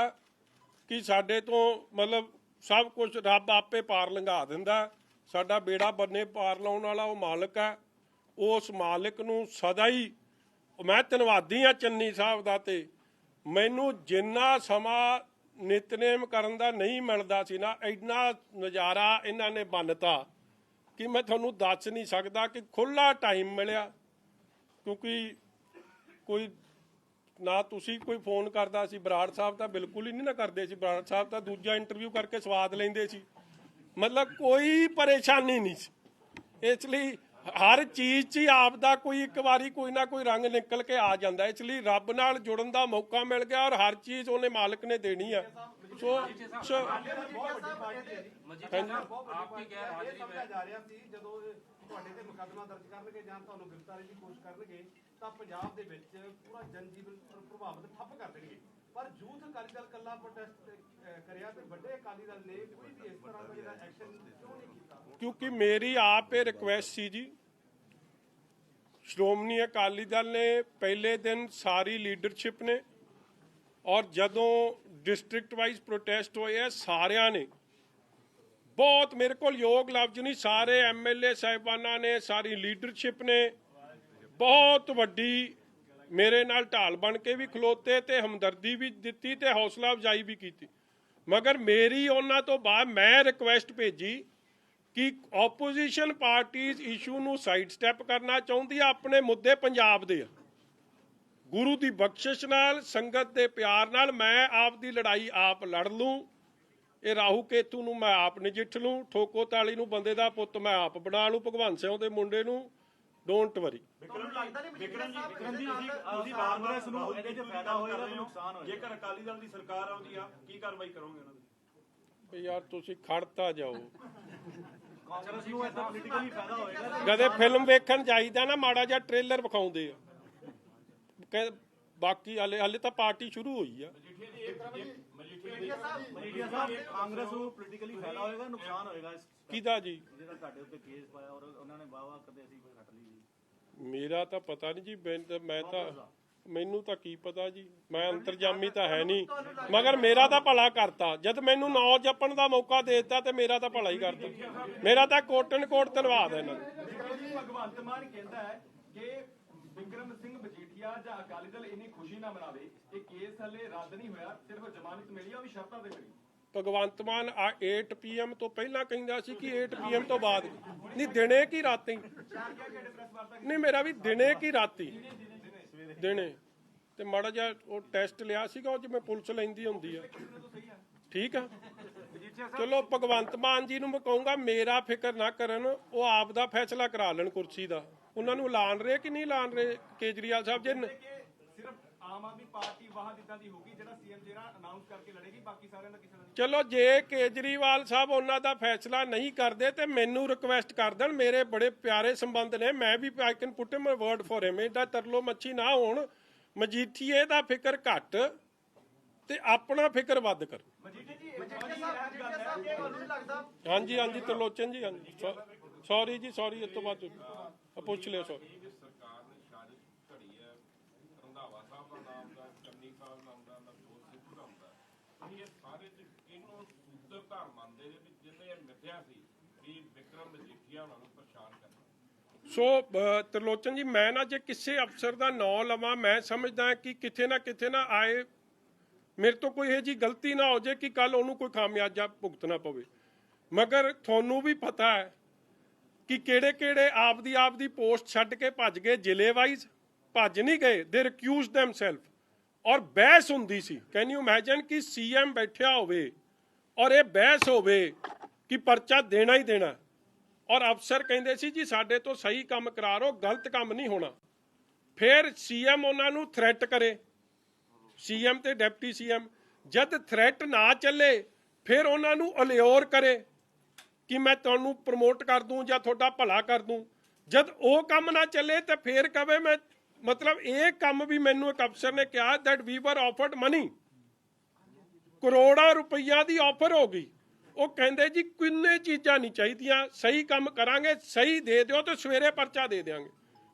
ਕਿ ਸਾਡੇ ਤੋਂ ਮਤਲਬ ਸਭ ਕੁਝ ਰੱਬ ਆਪੇ ਪਾਰ ਲੰਘਾ ਦਿੰਦਾ। ਸਾਡਾ ਬੇੜਾ ਬੰਨੇ ਪਾਰ ਲਾਉਣ ਵਾਲਾ ਉਹ ਮਾਲਕ ਹੈ। ਉਸ ਮਾਲਕ ਨੂੰ ਸਦਾ ਹੀ ਮੈਂ ਧੰਨਵਾਦੀ ਹਾਂ ਚੰਨੀ ਸਾਹਿਬ ਦਾ। ਤੇ ਮੈਨੂੰ ਜਿੰਨਾ ਸਮਾਂ ਨਿਤਨੇਮ ਕਰਨ ਦਾ ਨਹੀਂ ਮਿਲਦਾ ਸੀ ਨਾ, ਇੰਨਾ ਨਜ਼ਾਰਾ ਇਹਨਾਂ ਨੇ ਬੰਨਤਾ ਕਿ ਮੈਂ ਤੁਹਾਨੂੰ ਦੱਸ ਨਹੀਂ ਸਕਦਾ ਕਿ ਖੁੱਲਾ ਟਾਈਮ ਮਿਲਿਆ। ਕਿਉਂਕਿ ਕੋਈ ਨਾ ਤੁਸੀਂ ਕੋਈ ਫੋਨ ਕਰਦਾ ਸੀ, ਬਰਾੜ ਸਾਹਿਬ ਤਾਂ ਬਿਲਕੁਲ ਹੀ ਨਹੀਂ ਨਾ ਕਰਦੇ ਸੀ, ਬਰਾੜ ਸਾਹਿਬ ਤਾਂ ਦੂਜਾ ਇੰਟਰਵਿਊ ਕਰਕੇ ਸਵਾਦ ਲੈਂਦੇ ਸੀ, ਮਤਲਬ ਕੋਈ ਪਰੇਸ਼ਾਨੀ ਨਹੀਂ ਸੀ। ਇਸ ਲਈ ਹਰ ਚੀਜ਼ 'ਚ ਹੀ ਆਪ ਦਾ ਕੋਈ ਇੱਕ ਵਾਰੀ ਕੋਈ ਨਾ ਕੋਈ ਰੰਗ ਨਿਕਲ ਕੇ ਆ ਜਾਂਦਾ। ਇਸ ਲਈ ਰੱਬ ਨਾਲ ਜੁੜਨ ਦਾ ਮੌਕਾ ਮਿਲ ਗਿਆ ਔਰ ਹਰ ਚੀਜ਼ ਉਹਨੇ ਮਾਲਕ ਨੇ ਦੇਣੀ ਆ। ਸੋ आपकी गैर हाजिरी में ਜਾ ਰਿਹਾ ਸੀ ਜਦੋਂ ਤੁਹਾਡੇ ਤੇ ਮੁਕੱਦਮਾ ਦਰਜ ਕਰਨਗੇ ਜਾਂ ਤੁਹਾਨੂੰ ਗ੍ਰਿਫਤਾਰੀ ਦੀ ਕੋਸ਼ਿਸ਼ ਕਰਨਗੇ ਤਾਂ ਪੰਜਾਬ ਦੇ ਵਿੱਚ ਪੂਰਾ ਜਨਜੀਵਨ ਪ੍ਰਭਾਵਿਤ ਠੱਪ ਕਰ ਦੇਣਗੇ। ਪਰ ਯੂਥ ਅਕਾਲੀ ਦਲ ਕੱਲਾ ਪ੍ਰੋਟੈਸਟ ਕਰਿਆ ਤੇ ਵੱਡੇ ਅਕਾਲੀ ਦਲ ਨੇ ਕੋਈ ਵੀ ਇਸ ਤਰ੍ਹਾਂ ਦਾ ਜਿਹੜਾ ਐਕਸ਼ਨ ਕਿਉਂ ਨਹੀਂ ਕੀਤਾ? ਕਿਉਂਕਿ ਮੇਰੀ ਆਪ ਇਹ ਰਿਕੁਐਸਟ ਸੀ ਜੀ, ਸ਼੍ਰੋਮਣੀ ਅਕਾਲੀ ਦਲ ਨੇ ਪਹਿਲੇ ਦਿਨ ਸਾਰੀ ਲੀਡਰਸ਼ਿਪ ਨੇ ਔਰ ਜਦੋਂ ਡਿਸਟ੍ਰਿਕਟ ਵਾਈਜ਼ ਪ੍ਰੋਟੈਸਟ ਹੋਏ ਆ ਸਾਰਿਆਂ ਨੇ ਬਹੁਤ, ਮੇਰੇ ਕੋਲ ਯੋਗ ਲਫ਼ਜ਼ ਨਹੀਂ, ਸਾਰੇ ਐਮਐਲਏ ਸਾਹਿਬਾਨਾਂ ਨੇ, ਸਾਰੀ ਲੀਡਰਸ਼ਿਪ ਨੇ ਬਹੁਤ ਵੱਡੀ ਮੇਰੇ ਨਾਲ ਢਾਲ ਬਣ ਕੇ ਵੀ ਖਲੋਤੇ ਤੇ ਹਮਦਰਦੀ ਵੀ ਦਿੱਤੀ ਤੇ ਹੌਸਲਾ ਅਫਜ਼ਾਈ ਵੀ ਕੀਤੀ। ਮਗਰ ਮੇਰੀ ਉਹਨਾਂ ਤੋਂ ਬਾਅਦ ਮੈਂ ਰਿਕੁਐਸਟ ਭੇਜੀ ਕਿ ਆਪੋਜੀਸ਼ਨ ਪਾਰਟੀਜ਼ ਇਸ਼ੂ ਨੂੰ ਸਾਈਡ ਸਟੈਪ ਕਰਨਾ ਚਾਹੁੰਦੀ ਆ, ਆਪਣੇ ਮੁੱਦੇ ਪੰਜਾਬ ਦੇ ਆ। ਗੁਰੂ ਦੀ ਬਖਸ਼ਿਸ਼ ਨਾਲ, ਸੰਗਤ ਦੇ ਪਿਆਰ ਨਾਲ ਮੈਂ ਆਪ ਦੀ ਲੜਾਈ ਆਪ ਲੜ ਲੂੰ। ਇਹ ਰਾਹੂ ਕੇਤੂ ਨੂੰ ਮੈਂ ਆਪ ਨਜਿੱਠ ਲੂੰ, ਠੋਕੋ ਤਾਲੀ ਨੂੰ ਬੰਦੇ ਦਾ ਪੁੱਤ ਮੈਂ ਆਪ ਬਣਾ ਲੂੰ, ਭਗਵੰਤ ਸਿੰਘ ਦੇ ਮੁੰਡੇ ਨੂੰ ਡੋਂਟ ਵਰੀ। ਵਿਕਰਮ ਜੀ ਤੁਸੀਂ ਕਾਂਗਰਸ ਨੂੰ ਇਹਦੇ 'ਚ ਫਾਇਦਾ ਹੋਏਗਾ ਕਿ ਨੁਕਸਾਨ ਹੋਏਗਾ? ਜੇਕਰ ਅਕਾਲੀ ਦਲ ਦੀ ਸਰਕਾਰ ਆਉਂਦੀ ਆ ਕੀ ਕਾਰਵਾਈ ਕਰੋਗੇ ਉਹਨਾਂ ਦੀ? ਵੀ ਯਾਰ ਤੁਸੀਂ ਖੜਤਾ ਜਾਓ, ਕਾਂਗਰਸ ਨੂੰ ਇਹਦਾ ਪੋਲੀਟੀਕਲੀ ਫਾਇਦਾ ਹੋਏਗਾ? ਕਦੇ ਫਿਲਮ ਵੇਖਣ ਜਾਈਦਾ ਨਾ, ਮਾੜਾ ਜਿਹਾ ਟ੍ਰੇਲਰ ਵਿਖਾਉਂਦੇ ਆ, ਬਾਕੀ ਹਾਲੇ ਤਾਂ ਪਾਰਟੀ ਸ਼ੁਰੂ ਹੋਈ ਆ। ਮਜੀਠੀਆ ਸਾਹਿਬ ਕਾਂਗਰਸ ਨੂੰ ਪੋਲੀਟੀਕਲੀ ਫਾਇਦਾ ਹੋਏਗਾ ਨੁਕਸਾਨ ਹੋਏਗਾ? ਕਿਹਦਾ ਜੀ? ਜਿਹੜਾ ਤੁਹਾਡੇ ਉੱਤੇ ਕੇਸ ਪਾਇਆ ਔਰ ਉਹਨਾਂ ਨੇ ਵਾਵਾ ਕਦੇ ਅਸੀਂ ਹਟ ਲਈ। ਮੇਰਾ ਤਾਂ ਪਤਾ ਨਹੀਂ ਜੀ, ਮੈਨੂੰ ਤਾਂ ਕੀ ਪਤਾ ਜੀ, ਮੈਂ ਅੰਤਰਜਾਮੀ ਤਾਂ ਹੈ ਨਹੀਂ, ਮਗਰ ਮੇਰਾ ਤਾਂ ਭਲਾ ਕਰਤਾ। ਜਦ ਮੈਨੂੰ ਨਾਂ ਜਪਣ ਦਾ ਮੌਕਾ ਦੇ ਦਿੱਤਾ ਤੇ ਮੇਰਾ ਤਾਂ ਭਲਾ ਹੀ ਕਰਤਾ। ਮੇਰਾ ਤਾਂ ਕੋਟਨ ਕੋਟ ਧੰਨਵਾਦ ਹੈ ਇਹਨਾਂ ਦਾ। ਭਗਵੰਤ ਮਾਨ ਕਹਿੰਦਾ ਹੈ ਕਿ ਵਿਕਰਮ ਸਿੰਘ ਮਜੀਠੀਆ ਜਾਂ ਅਕਾਲੀ ਦਲ ਇੰਨੀ ਖੁਸ਼ੀ ਨਾ ਮਨਾਵੇ, ਇਹ ਕੇਸ ਹਲੇ ਰੱਦ ਨਹੀਂ ਹੋਇਆ, ਸਿਰਫ ਜ਼ਮਾਨਤ ਮਿਲੀ ਆ, ਉਹ ਵੀ ਸ਼ਰਤਾਂ ਤੇ ਮਿਲੀ। ਭਗਵੰਤ ਮਾਨ 8 PM ਤੋਂ ਪਹਿਲਾਂ ਕਹਿੰਦਾ ਸੀ ਕਿ 8 PM ਤੋਂ ਬਾਅਦ ਨਹੀਂ, ਦਿਨੇ ਕੀ ਰਾਤੀ ਨਹੀਂ, ਮੇਰਾ ਵੀ ਦਿਨੇ ਕੀ ਰਾਤੀ ਦਿਨੇ। ਤੇ ਮਾੜਾ ਜਿਹਾ ਉਹ ਟੈਸਟ ਲਿਆ ਸੀਗਾ, ਉਹ ਜਿਵੇਂ ਪੁਲਿਸ ਲੈਂਦੀ ਹੁੰਦੀ ਆ, ਠੀਕ ਆ। ਚਲੋ ਭਗਵੰਤ ਮਾਨ ਜੀ ਨੂੰ ਮੈਂ ਕਹੂੰਗਾ ਮੇਰਾ ਫਿਕਰ ਨਾ ਕਰਨ, ਉਹ ਆਪ ਦਾ ਫੈਸਲਾ ਕਰਾ ਲੈਣ ਕੁਰਸੀ ਦਾ। ਉਹਨਾਂ ਨੂੰ ਐਲਾਨ ਰਹੇ ਕਿ ਨਹੀਂ ਐਲਾਨ ਰਹੇ ਕੇਜਰੀਵਾਲ ਸਾਹਿਬ ਜੀ? ਸਿਰਫ ਆਮ ਆਦਮੀ ਪਾਰਟੀ ਵਾਹ ਦਿੱਤਾ ਦੀ ਹੋਗੀ ਜਿਹੜਾ ਸੀਐਮ ਜਿਹੜਾ ਅਨਾਉਂਸ ਕਰਕੇ ਲੜੇਗੀ, ਬਾਕੀ ਸਾਰਿਆਂ ਦਾ ਕਿਸੇ ਦਾ ਨਹੀਂ। ਚਲੋ ਜੇ ਕੇਜਰੀਵਾਲ ਸਾਹਿਬ ਉਹਨਾਂ ਦਾ ਫੈਸਲਾ ਨਹੀਂ ਕਰਦੇ ਤੇ ਮੈਨੂੰ ਰਿਕੁਐਸਟ ਕਰ ਦੇਣ, ਮੇਰੇ ਬੜੇ ਪਿਆਰੇ ਸੰਬੰਧ ਨੇ, ਮੈਂ ਵੀ I can put him word for him. ਇਹਦਾ ਤਰਲੋ ਮੱਛੀ ਨਾ ਹੋਣ, ਮਜੀਠੀਏ ਦਾ ਫਿਕਰ ਘੱਟ ਤੇ ਆਪਣਾ ਫਿਕਰ ਵੱਧ ਕਰ। ਹਾਂਜੀ ਹਾਂਜੀ ਤਰਲੋਚਨ ਜੀ, ਹਾਂਜੀ ਸੌਰੀ ਜੀ, ਸੌਰੀ, ਇਸ ਤੋਂ ਬਾਅਦ ਪੁੱਛ ਲਿਓ। ਸੌਰੀ ਸਰਕਾਰ ਨੇ ਸਾਜ਼ਿਸ਼ ਘੜੀ ਹੈ, ਰੰਧਾਵਾ ਸਾਹਿਬ ਦਾ ਨਾਮ ਦਾ, ਚੰਨੀ ਸਾਹਿਬ ਨਾਮ ਦਾ, ਨਵਜੋਤ ਸਿੰਘ ਨਾਮ ਦਾ, ਇਹ ਸਾਰੇ ਇਹਨੂੰ ਸੂਤਰਧਾਰ ਮੰਨਦੇ ਨੇ ਵੀ ਜਿਹਨੇ ਇਹ ਮਿੱਥਿਆ ਸੀ ਵੀ ਵਿਕਰਮ ਮਜੀਠੀਆ ਉਹਨਾਂ ਨੂੰ ਪਰੇਸ਼ਾਨ ਕਰਨਾ। ਸੋ ਤਰਲੋਚਨ ਜੀ, ਮੈਂ ਨਾ ਜੇ ਕਿਸੇ ਅਫਸਰ ਦਾ ਨਾਂ ਲਵਾਂ, ਮੈਂ ਸਮਝਦਾ ਕਿ ਕਿਤੇ ਨਾ ਆਏ ਮੇਰੇ ਤੋਂ ਕੋਈ ਇਹ ਜੀ ਗਲਤੀ ਨਾ ਹੋ ਜਾਏ ਕਿ ਕੱਲ ਉਹਨੂੰ ਕੋਈ ਖਾਮਿਆਜਾ ਭੁਗਤਣਾ ਪਵੇ। ਮਗਰ ਤੁਹਾਨੂੰ ਵੀ ਪਤਾ ਹੈ ਕਿ ਕਿਹੜੇ ਆਪਦੀ ਪੋਸਟ ਛੱਡ ਕੇ ਭੱਜ ਗਏ। ਜ਼ਿਲ੍ਹੇ ਵਾਈਜ਼ ਭੱਜ ਨਹੀਂ ਗਏ, ਦੇ ਰਿਕਿਊਜ਼ ਦੈਮਸੈਲਫ। ਔਰ ਬਹਿਸ ਹੁੰਦੀ ਸੀ, ਕੈਨ ਯੂ ਇਮੇਜਿਨ ਕਿ CM ਬੈਠਿਆ ਹੋਵੇ ਔਰ ਇਹ ਬਹਿਸ ਹੋਵੇ ਕਿ ਪਰਚਾ ਦੇਣਾ ਹੀ ਦੇਣਾ, ਔਰ ਅਫਸਰ ਕਹਿੰਦੇ ਸੀ ਜੀ ਸਾਡੇ ਤੋਂ ਸਹੀ ਕੰਮ ਕਰਾ ਰੋ, ਗਲਤ ਕੰਮ ਨਹੀਂ ਹੋਣਾ। ਫਿਰ CM ਉਹਨਾਂ ਨੂੰ ਥ੍ਰੈਟ ਕਰੇ, CM ਤੇ ਡਿਪਟੀ CM, ਜਦ ਥ੍ਰੈਟ ਨਾ ਚੱਲੇ ਫਿਰ ਉਹਨਾਂ ਨੂੰ ਅਲਿਓਰ ਕਰੇ ਕਿ ਮੈਂ ਤੁਹਾਨੂੰ ਪ੍ਰਮੋਟ ਕਰ ਦੂੰ ਜਾਂ ਤੁਹਾਡਾ ਭਲਾ ਕਰ ਦੂੰ। ਜਦ ਉਹ ਕੰਮ ਨਾ ਚੱਲੇ ਤਾਂ ਫਿਰ ਕਵੇ ਮੈਂ, ਮਤਲਬ ਇਹ ਕੰਮ ਵੀ ਮੈਨੂੰ ਇੱਕ ਅਫਸਰ ਨੇ ਕਿਹਾ ਦੈਟ ਵੀ ਵਰ ਆਫਰਡ ਮਨੀ, ਕਰੋੜਾਂ ਰੁਪਈਆ ਦੀ ਆਫਰ ਹੋ ਗਈ। ਉਹ ਕਹਿੰਦੇ ਜੀ ਕਿੰਨੇ ਚੀਜ਼ਾਂ ਨਹੀਂ ਚਾਹੀਦੀਆਂ, ਸਹੀ ਕੰਮ ਕਰਾਂਗੇ, ਸਹੀ ਦੇ ਦਿਓ ਤੇ ਸਵੇਰੇ ਪਰਚਾ ਦੇ ਦਿਆਂਗੇ,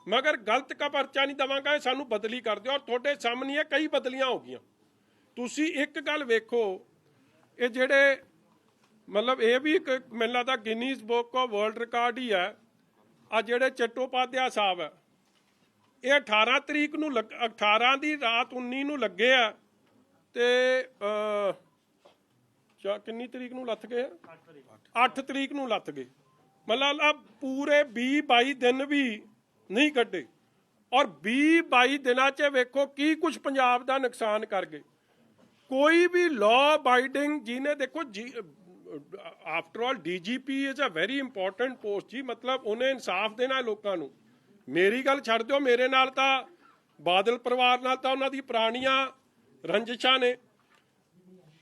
ਮਗਰ ਗਲਤ ਕਾ ਪਰਚਾ ਨਹੀਂ ਦੇਵਾਂਗਾ, ਸਾਨੂੰ ਬਦਲੀ ਕਰ ਦਿਓ। ਔਰ ਤੁਹਾਡੇ ਸਾਹਮਣੇ ਕਈ ਬਦਲੀਆਂ ਹੋ ਗਈਆਂ। ਤੁਸੀਂ ਇੱਕ ਗੱਲ ਵੇਖੋ, ਇਹ ਜਿਹੜੇ ਮਤਲਬ ਇਹ ਵੀ ਇੱਕ ਮੈਨੂੰ ਲੱਗਦਾ Guinness book of world record ਹੀ ਹੈ। ਆ ਜਿਹੜੇ ਚੱਟੋਪਾਧਿਆ ਸਾਹਿਬ ਹੈ, ਇਹ 18 ਤਰੀਕ ਨੂੰ 18 ਦੀ ਰਾਤ 19 ਨੂੰ ਲੱਗੇ ਆ ਤੇ ਕਿੰਨੀ ਤਰੀਕ ਨੂੰ ਲੱਥ ਗਏ? 8 ਤਰੀਕ ਨੂੰ ਲੱਥ ਗਏ। ਮਤਲਬ ਆ ਪੂਰੇ 20-22 ਦਿਨ ਵੀ ਨਹੀਂ ਕੱਢੇ, ਔਰ 20-22 ਦਿਨਾਂ 'ਚ ਵੇਖੋ ਕੀ ਕੁਝ ਪੰਜਾਬ ਦਾ ਨੁਕਸਾਨ ਕਰ ਗਏ। ਕੋਈ ਵੀ ਲਾਅ ਅਬਾਈਡਿੰਗ ਜਿਹਨੇ, ਦੇਖੋ ਜੀ after all DGP is a very important post ਜੀ, ਮਤਲਬ ਉਹਨੇ ਇਨਸਾਫ ਦੇਣਾ ਲੋਕਾਂ ਨੂੰ। ਮੇਰੀ ਗੱਲ ਛੱਡ ਦਿਓ, ਮੇਰੇ ਨਾਲ ਤਾਂ ਬਾਦਲ ਪਰਿਵਾਰ ਨਾਲ ਤਾਂ ਉਹਨਾਂ ਦੀ ਪੁਰਾਣੀਆਂ ਰੰਜਿਸ਼ਾਂ ਨੇ।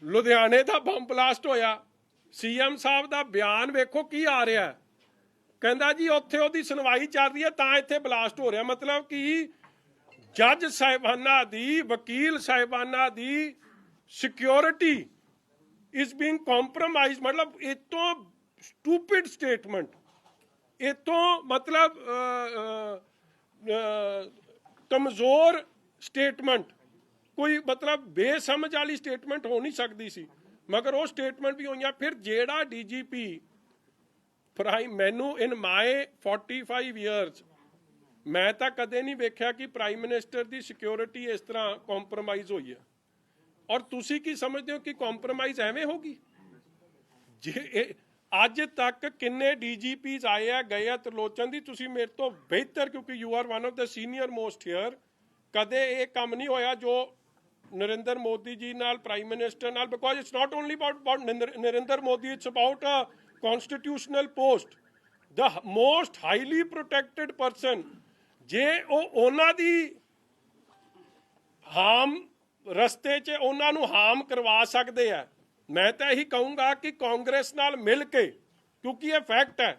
ਲੁਧਿਆਣੇ ਦਾ ਬੰਬ ਬਲਾਸਟ ਹੋਇਆ, ਸੀਐਮ ਸਾਹਿਬ ਦਾ ਬਿਆਨ ਵੇਖੋ ਕੀ ਆ ਰਿਹਾ, ਕਹਿੰਦਾ ਜੀ ਉੱਥੇ ਉਹਦੀ ਸੁਣਵਾਈ ਚੱਲ ਰਹੀ ਹੈ ਤਾਂ ਇੱਥੇ ਬਲਾਸਟ ਹੋ ਰਿਹਾ। ਮਤਲਬ ਕਿ ਜੱਜ ਸਾਹਿਬਾਨਾਂ ਦੀ, ਵਕੀਲ ਸਾਹਿਬਾਨਾਂ ਦੀ ਸਿਕਿਉਰਿਟੀ ਇਜ਼ ਬੀਇੰਗ ਕੰਪਰੋਮਾਈਜ਼। ਮਤਲਬ ਇਹ ਤੋਂ ਸਟੂਪਿਡ ਸਟੇਟਮੈਂਟ, ਇਹ ਤੋਂ ਮਤਲਬ ਕਮਜ਼ੋਰ ਸਟੇਟਮੈਂਟ, ਕੋਈ ਮਤਲਬ ਬੇਸਮਝ ਵਾਲੀ ਸਟੇਟਮੈਂਟ ਹੋ ਨਹੀਂ ਸਕਦੀ ਸੀ, ਮਗਰ ਉਹ ਸਟੇਟਮੈਂਟ ਵੀ ਹੋਈਆਂ। ਫਿਰ ਜਿਹੜਾ ਡੀਜੀਪੀ ਮੈਨੂੰ ਇਨ ਮਾਈ 45 ਇਅਰਸ ਮੈਂ ਤਾਂ ਕਦੇ ਨਹੀਂ ਵੇਖਿਆ ਕਿ ਪ੍ਰਾਈਮ ਮਿਨਿਸਟਰ ਦੀ ਸਿਕਿਉਰਿਟੀ ਇਸ ਤਰ੍ਹਾਂ ਕੰਪਰੋਮਾਈਜ਼ ਹੋਈ ਹੈ। ਔਰ ਤੁਸੀਂ ਕੀ ਸਮਝਦੇ ਹੋ ਕਿ ਕੰਪਰੋਮਾਈਜ਼ ਐਵੇਂ ਹੋਗੀ? ਜੇ ਅੱਜ ਤੱਕ ਕਿੰਨੇ ਡੀਜੀਪੀਜ਼ ਆਏ ਆ ਗਏ ਆ ਤਰਲੋਚਨ ਦੀ, ਤੁਸੀਂ ਮੇਰੇ ਤੋਂ ਬਿਹਤਰ, ਕਿਉਂਕਿ you are one of the senior most here, ਕਦੇ ਇਹ ਕੰਮ ਨਹੀਂ ਹੋਇਆ ਜੋ ਨਰਿੰਦਰ ਮੋਦੀ ਜੀ ਨਾਲ, ਪ੍ਰਾਈਮ ਮਿਨਿਸਟਰ ਨਾਲ, because it's not only about Narendra Modi, it's about a constitutional post, the most highly protected person। ਜੇ ਉਹ ਉਹਨਾਂ ਦੀ ਹਾਮ ਰਸਤੇ 'ਚ ਉਹਨਾਂ ਨੂੰ ਹਾਮ ਕਰਵਾ ਸਕਦੇ ਆ, ਮੈਂ ਤਾਂ ਇਹੀ ਕਹੂੰਗਾ ਕਿ ਕਾਂਗਰਸ ਨਾਲ ਮਿਲ ਕੇ, ਕਿਉਂਕਿ ਇਹ ਫੈਕਟ ਹੈ,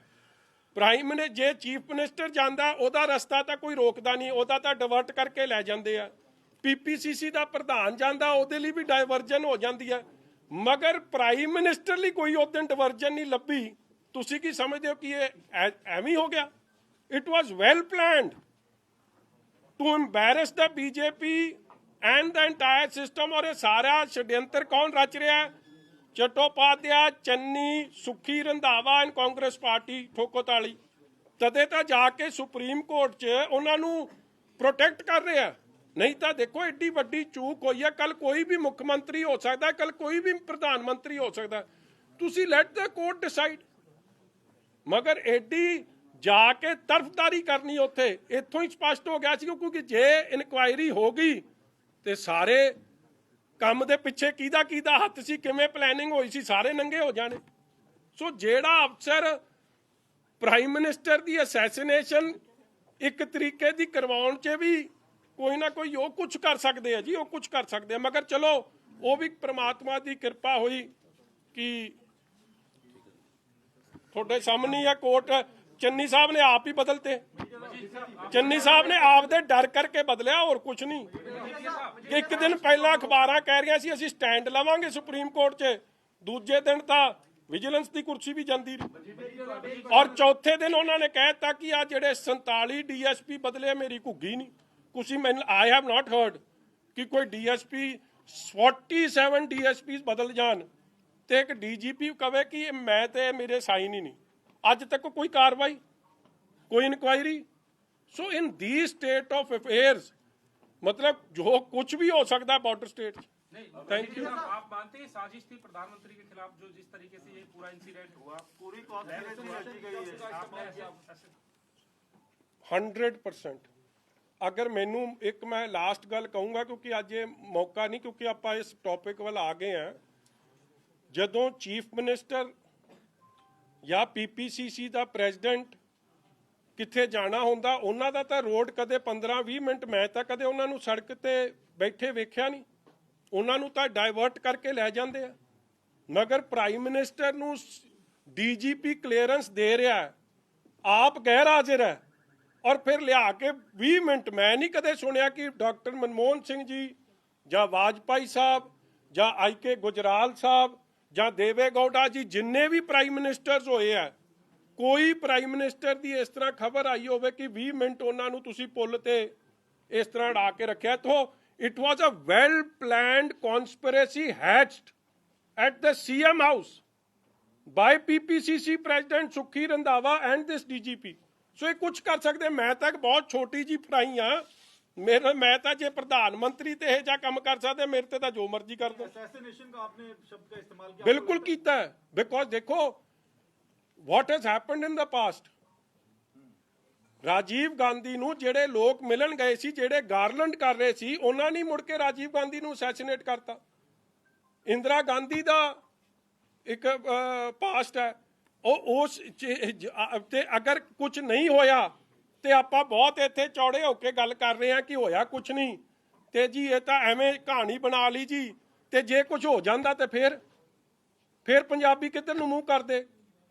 ਪ੍ਰਾਈਮ ਮਿਨਿਸਟਰ ਜੇ ਚੀਫ ਮਿਨਿਸਟਰ ਜਾਂਦਾ ਉਹਦਾ ਰਸਤਾ ਤਾਂ ਕੋਈ ਰੋਕਦਾ ਨਹੀਂ, ਉਹਦਾ ਤਾਂ ਡਿਵਰਟ ਕਰਕੇ ਲੈ ਜਾਂਦੇ ਆ। ਪੀਪੀਸੀਸੀ ਦਾ ਪ੍ਰਧਾਨ ਜਾਂਦਾ ਉਹਦੇ ਲਈ ਵੀ ਡਾਇਵਰਜਨ ਹੋ ਜਾਂਦੀ ਹੈ, ਮਗਰ ਪ੍ਰਾਈਮ ਮਿਨਿਸਟਰ ਲਈ ਕੋਈ ਉਸ ਦਿਨ ਡਿਵਰਜਨ ਨਹੀਂ ਲੱਭੀ। ਤੁਸੀਂ ਕੀ ਸਮਝਦੇ ਹੋ ਕਿ ਇਹ ਐਵੇਂ ਹੋ ਗਿਆ? It was well planned to embarrass the BJP and the entire system. ਔਰ ਇਹ ਸਾਰਾ ਛਡਯੰਤਰ ਕੌਣ ਰਚ ਰਿਹਾ? ਚਟੋਪਾਧਿਆ, ਚੰਨੀ, ਸੁਖੀ ਰੰਧਾਵਾ ਐਂਡ ਕਾਂਗਰਸ ਪਾਰਟੀ ਠੋਕੋਤਾਲੀ। ਤਦੇ ਤਾਂ ਜਾ ਕੇ ਸੁਪਰੀਮ ਕੋਰਟ 'ਚ ਉਹਨਾਂ ਨੂੰ ਪ੍ਰੋਟੈਕਟ ਕਰ ਰਿਹਾ। ਨਹੀਂ ਤਾਂ ਦੇਖੋ ਐਡੀ ਵੱਡੀ ਚੂਕ ਹੋਈ ਹੈ। ਕੱਲ ਕੋਈ ਵੀ ਮੁੱਖ ਮੰਤਰੀ ਹੋ ਸਕਦਾ, ਕੱਲ ਕੋਈ ਵੀ ਪ੍ਰਧਾਨ ਮੰਤਰੀ ਹੋ ਸਕਦਾ, ਤੁਸੀਂ ਲੈਟ ਦ ਕੋਰਟ ਡਿਸਾਈਡ। ਮਗਰ ਐਡੀ ਜਾ ਕੇ ਤਰਫਦਾਰੀ ਕਰਨੀ ਉੱਥੇ, ਇੱਥੋਂ ਹੀ ਸਪਸ਼ਟ ਹੋ ਗਿਆ ਸੀ, ਕਿਉਂਕਿ ਜੇ ਇਨਕੁਆਇਰੀ ਹੋ ਗਈ ਤੇ ਸਾਰੇ ਕੰਮ ਦੇ ਪਿੱਛੇ ਕਿਹਦਾ ਹੱਥ ਸੀ, ਕਿਵੇਂ ਪਲੈਨਿੰਗ ਹੋਈ ਸੀ, ਸਾਰੇ ਨੰਗੇ ਹੋ ਜਾਣੇ। ਸੋ ਜਿਹੜਾ ਅਫਸਰ ਪ੍ਰਾਈਮ ਮਿਨਿਸਟਰ ਦੀ ਅਸੈਸੀਨੇਸ਼ਨ ਇੱਕ ਤਰੀਕੇ ਦੀ ਕਰਵਾਉਣ 'ਚ ਵੀ ਕੋਈ ਨਾ ਕੋਈ ਉਹ ਕੁਝ ਕਰ ਸਕਦੇ ਆ ਜੀ, ਉਹ ਕੁਝ ਕਰ ਸਕਦੇ ਆ। ਮਗਰ ਚਲੋ ਉਹ ਵੀ ਪ੍ਰਮਾਤਮਾ ਦੀ ਕਿਰਪਾ ਹੋਈ ਕਿ ਤੁਹਾਡੇ ਸਾਹਮਣੇ ਆ ਕੋਰਟ, ਚੰਨੀ ਸਾਹਿਬ ਨੇ ਆਪ ਹੀ ਬਦਲਤੇ। ਚੰਨੀ ਸਾਹਿਬ ਨੇ ਆਪ ਦੇ ਡਰ ਕਰਕੇ ਬਦਲਿਆ, ਹੋਰ ਕੁਝ ਨਹੀਂ। ਇੱਕ ਦਿਨ ਪਹਿਲਾਂ ਅਖਬਾਰਾਂ ਕਹਿ ਰਹੀਆਂ ਸੀ ਅਸੀਂ ਸਟੈਂਡ ਲਵਾਂਗੇ ਸੁਪਰੀਮ ਕੋਰਟ 'ਚ, ਦੂਜੇ ਦਿਨ ਤਾਂ ਵਿਜੀਲੈਂਸ ਦੀ ਕੁਰਸੀ ਵੀ ਜਾਂਦੀ ਰਹੀ, ਔਰ ਚੌਥੇ ਦਿਨ ਉਹਨਾਂ ਨੇ ਕਹਿ ਦਿੱਤਾ ਕਿ ਆ ਜਿਹੜੇ 47 ਡੀਐਸਪੀ ਬਦਲੇ ਮੇਰੀ ਘੁੱਗੀ ਨਹੀਂ। ਤੁਸੀਂ ਮੈਨੂੰ ਆਈ ਹੈਵ ਨਾਟ ਹਰਡ ਕਿ ਕੋਈ ਡੀਐਸਪੀ 47 ਡੀਐਸਪੀ ਬਦਲ ਜਾਣ ਤੇ ਇੱਕ ਡੀਜੀਪੀ ਕਵੇ ਕਿ ਮੈਂ ਤੇ ਮੇਰੇ ਸਾਈਨ ਹੀ ਨਹੀਂ। ਅੱਜ ਤੱਕ ਕੋਈ ਕਾਰਵਾਈ, ਕੋਈ inquiry. So in the state of ਅਫੇਅर्स मतलब जो कुछ भी हो सकता है बॉर्डर स्टेट। Thank you. आप मानते हैं साजिश थी प्रधानमंत्री के खिलाफ, जो जिस तरीके से ये पूरा इंसिडेंट हुआ, पूरी 100%। अगर मैनू एक मैं लास्ट गल कहूँगा, क्योंकि अज ये मौका नहीं, क्योंकि आप इस टॉपिक वाल आ गए हैं। जदों चीफ मिनिस्टर या PPCC का प्रेजिडेंट किथे जाना होंदा, उन्हां दा तां रोड कदे 15-20 मिनट मैं तां कदे उन्हां नूं सड़क ते बैठे वेख्या नहीं, उन्हां नूं तां डाइवर्ट करके लै जांदे आ। मगर प्राइम मिनिस्टर नूं DGP क्लीयरेंस दे रहा है, आप गैर हाजिर है, और फिर लिया के 20 मिनट। मैं नहीं कदे सुनिया कि डॉक्टर मनमोहन सिंह जी जां वाजपेयी साहब जां IK गुजराल साहब जां देवे गौड़ा जी, जिन्ने भी प्राइम मिनिस्टर्स होए है, कोई प्राइम मिनिस्टर की इस तरह खबर आई होवे कि 20 मिनट उन्होंने तुसी पुल ते इस तरह अड़ा के रखा। तो it was a well planned conspiracy hatched at the CM house by PPCC president सुखी रंधावा एंड दिस DGP। सो ये कुछ कर सकते। मैं तक बहुत छोटी जी फराई हाँ, ਮੈਂ ਤਾਂ ਜੇ ਪ੍ਰਧਾਨ ਮੰਤਰੀ ਤੇ ਇਹ ਜਿਹਾ ਕੰਮ ਕਰ ਸਕਦੇ, ਮੇਰੇ ਤੇ ਤਾਂ ਜੋ ਮਰਜ਼ੀ ਕਰ ਦੋ। असैसिनेशन का आपने शब्द का इस्तेमाल किया, ਬਿਲਕੁਲ ਕੀਤਾ ਹੈ, ਬਿਕੋਜ਼ ਦੇਖੋ ਵਾਟ has happened in the past. Rajiv Gandhi ਨੂੰ ਜਿਹੜੇ ਲੋਕ ਮਿਲਣ ਗਏ ਸੀ, ਜਿਹੜੇ ਗਾਰਲੈਂਡ ਕਰ ਰਹੇ ਸੀ, ਉਹਨਾਂ ਨੇ ਮੁੜ ਕੇ ਰਾਜੀਵ ਗਾਂਧੀ ਨੂੰ ਅਸੈਸੀਨੇਟ ਕਰਤਾ। ਇੰਦਰਾ ਗਾਂਧੀ ਦਾ ਇੱਕ ਪਾਸਟ ਹੈ, ਉਹ ਉਸ ਤੇ ਅਗਰ ਕੁਝ ਨਹੀਂ ਹੋਇਆ ਤੇ ਆਪਾਂ ਬਹੁਤ ਇੱਥੇ ਚੌੜੇ ਹੋ ਕੇ ਗੱਲ ਕਰ ਰਹੇ ਹਾਂ ਕਿ ਹੋਇਆ ਕੁਝ ਨਹੀਂ, ਤੇ ਜੀ ਇਹ ਤਾਂ ਐਵੇਂ ਕਹਾਣੀ ਬਣਾ ਲਈ ਜੀ, ਤੇ ਜੇ ਕੁਝ ਹੋ ਜਾਂਦਾ ਤੇ ਫਿਰ ਪੰਜਾਬੀ ਕਿੱਧਰ ਨੂੰ ਮੂੰਹ ਕਰਦੇ।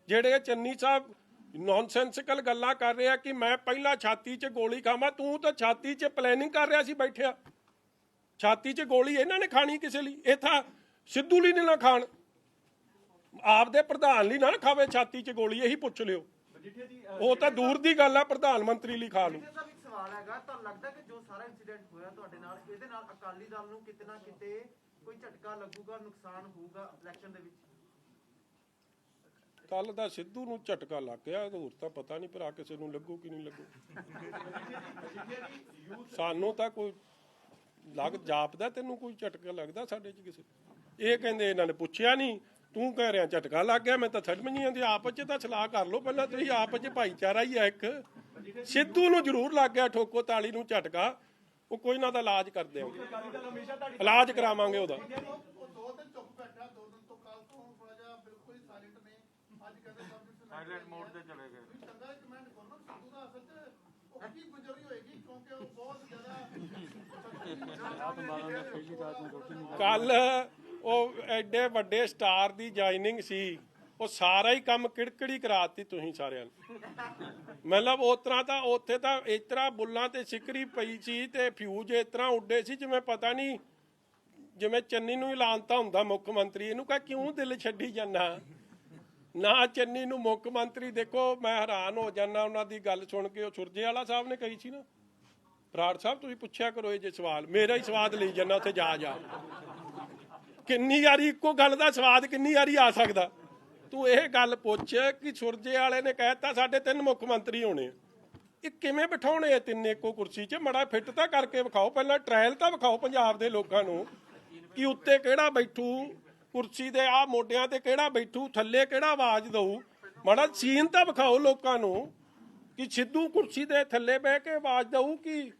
ਜਿਹੜੇ ਚੰਨੀ ਸਾਹਿਬ ਨੌਨਸੈਂਸਿਕਲ ਗੱਲਾਂ ਕਰ ਰਹੇ ਆ ਕਿ ਮੈਂ ਪਹਿਲਾਂ ਛਾਤੀ 'ਚ ਗੋਲੀ ਖਾਵਾਂ, ਤੂੰ ਤਾਂ ਛਾਤੀ 'ਚ ਪਲੈਨਿੰਗ ਕਰ ਰਿਹਾ ਸੀ ਬੈਠਿਆ। ਛਾਤੀ 'ਚ ਗੋਲੀ ਇਹਨਾਂ ਨੇ ਖਾਣੀ ਕਿਸੇ ਲਈ, ਇਹ ਤਾਂ ਸਿੱਧੂ ਲਈ ਨਾ ਖਾਣ, ਆਪਦੇ ਪ੍ਰਧਾਨ ਲਈ ਨਾ ਖਾਵੇ ਛਾਤੀ 'ਚ ਗੋਲੀ, ਇਹੀ ਪੁੱਛ ਲਿਓ। ਮਜੀਠੀਆ ਜੀ ਉਹ ਤਾਂ ਦੂਰ ਦੀ ਗੱਲ ਆ, ਪ੍ਰਧਾਨ ਮੰਤਰੀ ਲਈ ਖਾ ਲੂ। ਸਾਹਿਬ ਇੱਕ ਸਵਾਲ ਹੈਗਾ, ਤੁਹਾਨੂੰ ਲੱਗਦਾ ਕਿ ਜੋ ਸਾਰਾ ਇਨਸੀਡੈਂਟ ਹੋਇਆ ਤੁਹਾਡੇ ਨਾਲ, ਇਹਦੇ ਨਾਲ ਅਕਾਲੀ ਦਲ ਨੂੰ ਕਿਤੇ ਨਾ ਕਿਤੇ ਕੋਈ ਝਟਕਾ ਲੱਗੂਗਾ, ਨੁਕਸਾਨ ਹੋਊਗਾ ਇਲੈਕਸ਼ਨ ਦੇ ਵਿੱਚ? ਕੱਲ ਦਾ ਸਿੱਧੂ ਨੂੰ ਝਟਕਾ ਲੱਗ ਗਿਆ, ਹੋਰ ਤਾਂ ਪਤਾ ਨਹੀਂ ਭਰਾ ਕਿਸੇ ਨੂੰ ਲੱਗੂ ਕਿ ਨਹੀਂ ਲੱਗੂ। ਸਾਨੂੰ ਤਾਂ ਕੋਈ ਜਾਪਦਾ, ਤੈਨੂੰ ਕੋਈ ਝਟਕਾ ਲੱਗਦਾ ਸਾਡੇ 'ਚ ਕਿਸੇ? ਇਹ ਕਹਿੰਦੇ ਇਹਨਾਂ ਨੇ ਪੁੱਛਿਆ ਨਹੀਂ, ਤੂੰ ਕਹਿ ਰਿਹਾ ਝਟਕਾ ਲੱਗ ਗਿਆ। ਮੈਂ ਤਾਂ ਸਮਝ ਨਹੀਂ ਆਉਂਦੀ, ਆਪਸ 'ਚ ਤਾਂ ਸਲਾਹ ਕਰ ਲਓ ਪਹਿਲਾਂ ਤੁਸੀਂ, ਆਪਸ 'ਚ ਭਾਈਚਾਰਾ ਹੀ ਹੈ ਇੱਕ। ਸਿੱਧੂ ਨੂੰ ਜ਼ਰੂਰ ਲੱਗ ਗਿਆ ਠੋਕੋ ਤਾਲੀ ਨੂੰ ਝਟਕਾ, ਉਹ ਕੋਈ ਨਾ ਦਾ ਇਲਾਜ ਕਰਦੇ ਆ, ਇਲਾਜ ਕਰਾਵਾਂਗੇ ਉਹਦਾ। ਸਾਇਲੈਂਟ ਮੋਡ ਤੇ ਚਲੇ ਗਏ। ਕੱਲ ਉਹ ਐਡੇ ਵੱਡੇ ਸਟਾਰ ਦੀ ਜੁਆਇਨਿੰਗ ਸੀ, ਉਹ ਸਾਰਾ ਹੀ ਕੰਮ ਕਿੜਕੜੀ ਕਰਾਤੀ ਤੁਸੀਂ ਸਾਰਿਆਂ ਨੇ। ਮਤਲਬ ਉਸ ਤਰ੍ਹਾਂ ਤਾਂ ਉੱਥੇ ਤਾਂ ਇਸ ਤਰ੍ਹਾਂ ਬੁੱਲਾਂ ਤੇ ਸਿਕਰੀ ਪਈ ਸੀ ਤੇ ਫਿਊਜ਼ ਇਸ ਤਰ੍ਹਾਂ ਉੱਡੇ ਸੀ ਜਿਵੇਂ ਪਤਾ ਨਹੀਂ, ਜਿਵੇਂ ਚੰਨੀ ਨੂੰ ਹੀ ਲਾਂਤਾ ਹੁੰਦਾ ਮੁੱਖ ਮੰਤਰੀ। ਇਹਨੂੰ ਕਹ ਕਿਉਂ ਦਿਲ ਛੱਡੀ ਜਾਂਦਾ ਨਾ ਚੰਨੀ ਨੂੰ ਮੁੱਖ ਮੰਤਰੀ। ਦੇਖੋ ਮੈਂ ਹੈਰਾਨ ਹੋ ਜਾਂਦਾ ਉਹਨਾਂ ਦੀ ਗੱਲ ਸੁਣ ਕੇ। ਉਹ ਸੁਰਜੇਵਾਲਾ ਸਾਹਿਬ ਨੇ ਕਹੀ ਸੀ ਨਾ, ਬਰਾੜ ਸਾਹਿਬ ਤੁਸੀਂ ਪੁੱਛਿਆ ਕਰੋ ਇਹ ਜੇ ਸਵਾਲ, ਮੇਰਾ ਹੀ ਸਵਾਦ ਲਈ ਜਾਂਦਾ ਉੱਥੇ ਜਾ ਕਿੰਨੀ ਵਾਰੀ ਇੱਕੋ ਗੱਲ ਦਾ ਸਵਾਦ ਕਿੰਨੀ ਵਾਰੀ ਆ ਸਕਦਾ। ਤੂੰ ਇਹ ਗੱਲ ਪੁੱਛ ਕਿ ਸੁਰਜੇਵਾਲੇ ਨੇ ਕਹਿਤਾ ਸਾਡੇ 3 ਮੁੱਖ ਮੰਤਰੀ ਹੋਣੇ, ਇਹ ਕਿਵੇਂ ਬਿਠਾਉਣੇ ਆ ਤਿੰਨੇ ਇੱਕੋ ਕੁਰਸੀ 'ਚ? ਮੜਾ ਫਿੱਟ ਤਾਂ ਕਰਕੇ ਵਿਖਾਓ, ਪਹਿਲਾਂ ਟ੍ਰਾਇਲ ਤਾਂ ਵਿਖਾਓ ਪੰਜਾਬ ਦੇ ਲੋਕਾਂ ਨੂੰ ਕਿ ਉੱਤੇ ਕਿਹੜਾ ਬੈਠੂ, ਕੁਰਸੀ ਦੇ ਆ ਮੋਢਿਆਂ ਤੇ ਕਿਹੜਾ ਬੈਠੂ, ਥੱਲੇ ਕਿਹੜਾ ਆਵਾਜ਼ ਦਊ। ਮਾੜਾ ਸੀਨ ਤਾਂ ਵਿਖਾਓ ਲੋਕਾਂ ਨੂੰ ਕਿ ਸਿੱਧੂ ਕੁਰਸੀ ਦੇ ਥੱਲੇ ਬਹਿ ਕੇ ਆਵਾਜ਼ ਦਊ ਕਿ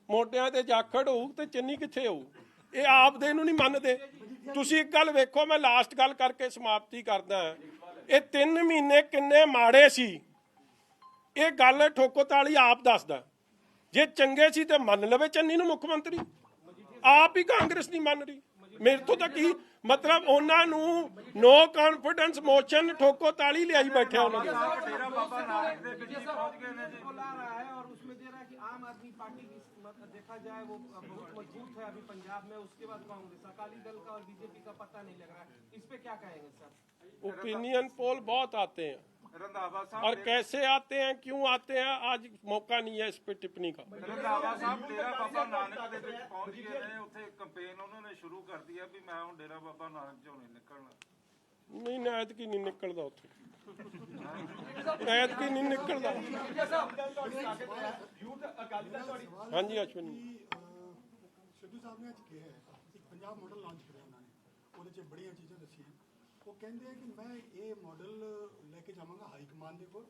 ਮੋਢਿਆਂ ਤੇ ਜਾਖੜ ਹੋਊ ਤੇ ਚੰਨੀ ਕਿੱਥੇ ਹੋਊ। ਇਹ ਆਪਦੇ ਨੂੰ ਨਹੀਂ ਮੰਨਦੇ। ਤੁਸੀਂ ਇੱਕ ਗੱਲ ਵੇਖੋ, ਮੈਂ ਲਾਸਟ ਗੱਲ ਕਰਕੇ ਸਮਾਪਤੀ ਕਰਦਾ। ਇਹ 3 ਮਹੀਨੇ ਕਿੰਨੇ ਮਾੜੇ ਸੀ, ਇਹ ਗੱਲ ਠੋਕੋ ਤਾਲੀ ਆਪ ਦੱਸਦਾ। ਜੇ ਚੰਗੇ ਸੀ ਤੇ ਮੰਨ ਲਵੇ ਚੰਨੀ ਨੂੰ ਮੁੱਖ ਮੰਤਰੀ, ਆਪ ਹੀ ਕਾਂਗਰਸ ਨਹੀਂ ਮੰਨ ਰਹੀ। ਮੇਰੇ ਤੋਂ ਤਾਂ ਕੀ ਮਤਲਬ, ਉਹਨਾਂ ਨੂੰ ਨੋ ਕੌਨਫੀਡੈਂਸ ਮੋਸ਼ਨ ਠੋਕੋ ਤਾਲੀ ਲਿਆਈ ਬੈਠਿਆ ਉਹਨਾਂ ਦੇ। डेरा बाबा नानक दे बिच पहुंच गए ने जी। ला रहा है और उसमें दे रहा है कि आम आदमी पार्टी की देखा जाए वो बहुत मजबूत है अभी पंजाब में, उसके बाद कांग्रेस, अकाली दल का और बीजेपी का पता नहीं लग रहा है। इस पे क्या कहेंगे सर? ओपिनियन पोल बहुत आते हैं रंधावा और कैसे आते हैं, क्यों आते हैं, आज मौका नहीं है इस पे टिप्पणी का। ਰੰਧਾਵਾ ਸਾਹਿਬ ਡੇਰਾ ਬਾਬਾ ਨਾਨਕ ਦੇ ਵਿੱਚ ਪਹੁੰਚ ਗਏ ਨੇ, ਉੱਥੇ ਕੰਪੇਨ ਉਹਨਾਂ ਨੇ ਸ਼ੁਰੂ ਕਰਤੀ ਹੈ ਵੀ ਮੈਂ ਹੁਣ ਡੇਰਾ ਬਾਬਾ ਨਾਨਕ ਚੋਂ ਨਹੀਂ ਨਿਕਲਣਾ। ਨਹੀਂ ਨਾਇਤ ਕੀ ਨਹੀਂ ਨਿਕਲਦਾ ਉੱਥੇ, ਨਾਇਤ ਕੀ ਨਹੀਂ ਨਿਕਲਦਾ। ਯੂਥ ਅਕਾਲੀ ਦਲ ਤੁਹਾਡੀ ਹਾਂਜੀ ਅਸ਼ਵਨੀ ਸਿੱਧੂ ਸਾਹਿਬ ਨੇ ਅੱਜ ਕਿਹਾ ਇੱਕ ਪੰਜਾਬ ਮਾਡਲ ਲਾਂਚ ਕਰਿਆ ਉਹਨਾਂ ਨੇ, ਉਹਦੇ 'ਚ ਬੜੀਆਂ ਚੀਜ਼ਾਂ ਦੱਸੀਆਂ। ਉਹ ਕਹਿੰਦੇ ਆ ਕਿ ਮੈਂ ਇਹ ਮਾਡਲ ਲੈ ਕੇ ਜਾਵਾਂਗਾ ਹਾਈ ਕਮਾਨ ਦੇ ਕੋਲ,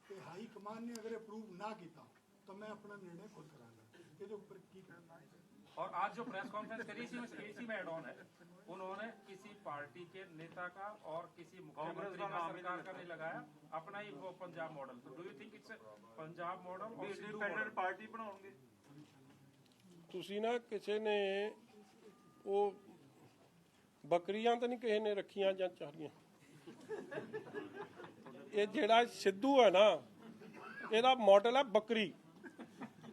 ਤੇ ਹਾਈ ਕਮਾਨ ਨੇ ਅਗਰ ਅਪਰੂਵ ਨਾ ਕੀਤਾ ਤਾਂ ਮੈਂ ਆਪਣਾ ਨਿਰਣय ਖੁਦ ਕਰਾਂਗਾ। ਇਹਦੇ ਉੱਪਰ ਕੀ ਕਰਨਾ ਹੈ? और आज जो प्रेस कॉन्फ्रेंस करी इसी में एड ऑन है, उन्होंने किसी पार्टी के नेता का और किसी मुख्यमंत्री का सरकार का नहीं लगाया, अपना ही वो पंजाब मॉडल। तो do you think it's Punjab model और सिद्धू मॉडल? ਪਾਰਟੀ ਬਣਾਉਣਗੇ। ਤੁਸੀਂ ਨਾ ਕਿਸੇ ਨੇ ਉਹ ਬੱਕਰੀਆਂ ਤਾਂ ਨਹੀਂ ਕਿਸੇ ਨੇ ਰੱਖੀਆਂ ਜਾਂ ਚਾਰੀਆਂ। ਇਹ ਜਿਹੜਾ ਸਿੱਧੂ ਹੈ ਨਾ, ਇਹਦਾ ਮਾਡਲ ਹੈ ਬੱਕਰੀ।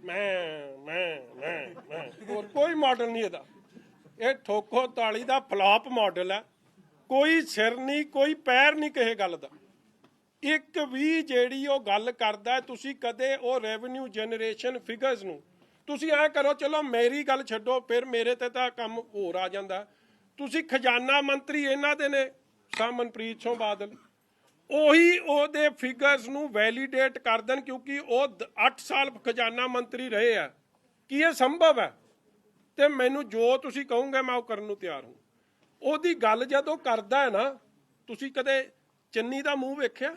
ਮੈਂ ਹੋਰ ਕੋਈ ਮਾਡਲ ਨਹੀਂ ਇਹਦਾ। ਇਹ ਠੋਕੋ ਤਾਲੀ ਦਾ ਫਲਾਪ ਮਾਡਲ ਹੈ। ਕੋਈ ਸਿਰ ਨਹੀਂ, ਕੋਈ ਪੈਰ ਨਹੀਂ ਕਿਸੇ ਗੱਲ ਦਾ। ਇੱਕ ਵੀ ਜਿਹੜੀ ਉਹ ਗੱਲ ਕਰਦਾ, ਤੁਸੀਂ ਕਦੇ ਉਹ ਰੈਵਨਿਊ ਜਨਰੇਸ਼ਨ ਫਿਗਰਸ ਨੂੰ ਤੁਸੀਂ ਐ ਕਰੋ, ਚਲੋ ਮੇਰੀ ਗੱਲ ਛੱਡੋ, ਫਿਰ ਮੇਰੇ ਤੇ ਤਾਂ ਕੰਮ ਹੋਰ ਆ ਜਾਂਦਾ। ਤੁਸੀਂ ਖਜ਼ਾਨਾ ਮੰਤਰੀ ਇਹਨਾਂ ਦੇ ਨੇ ਮਨਪ੍ਰੀਤ ਸਿੰਘ ਬਾਦਲ, ਉਹੀ ਉਹਦੇ ਫਿਗਰਸ ਨੂੰ ਵੈਲੀਡੇਟ ਕਰ ਦੇਣ, ਕਿਉਂਕਿ ਉਹ 8 ਸਾਲ ਖਜ਼ਾਨਾ ਮੰਤਰੀ ਰਹੇ ਆ। ਕੀ ਇਹ ਸੰਭਵ ਹੈ? ਤੇ ਮੈਨੂੰ ਜੋ ਤੁਸੀਂ ਕਹੋਗੇ ਮੈਂ ਉਹ ਕਰਨ ਨੂੰ ਤਿਆਰ ਹਾਂ। ਉਹਦੀ ਗੱਲ ਜਦੋਂ ਕਰਦਾ ਹੈ ਨਾ, ਤੁਸੀਂ ਕਦੇ ਚੰਨੀ ਦਾ ਮੂੰਹ ਵੇਖਿਆ?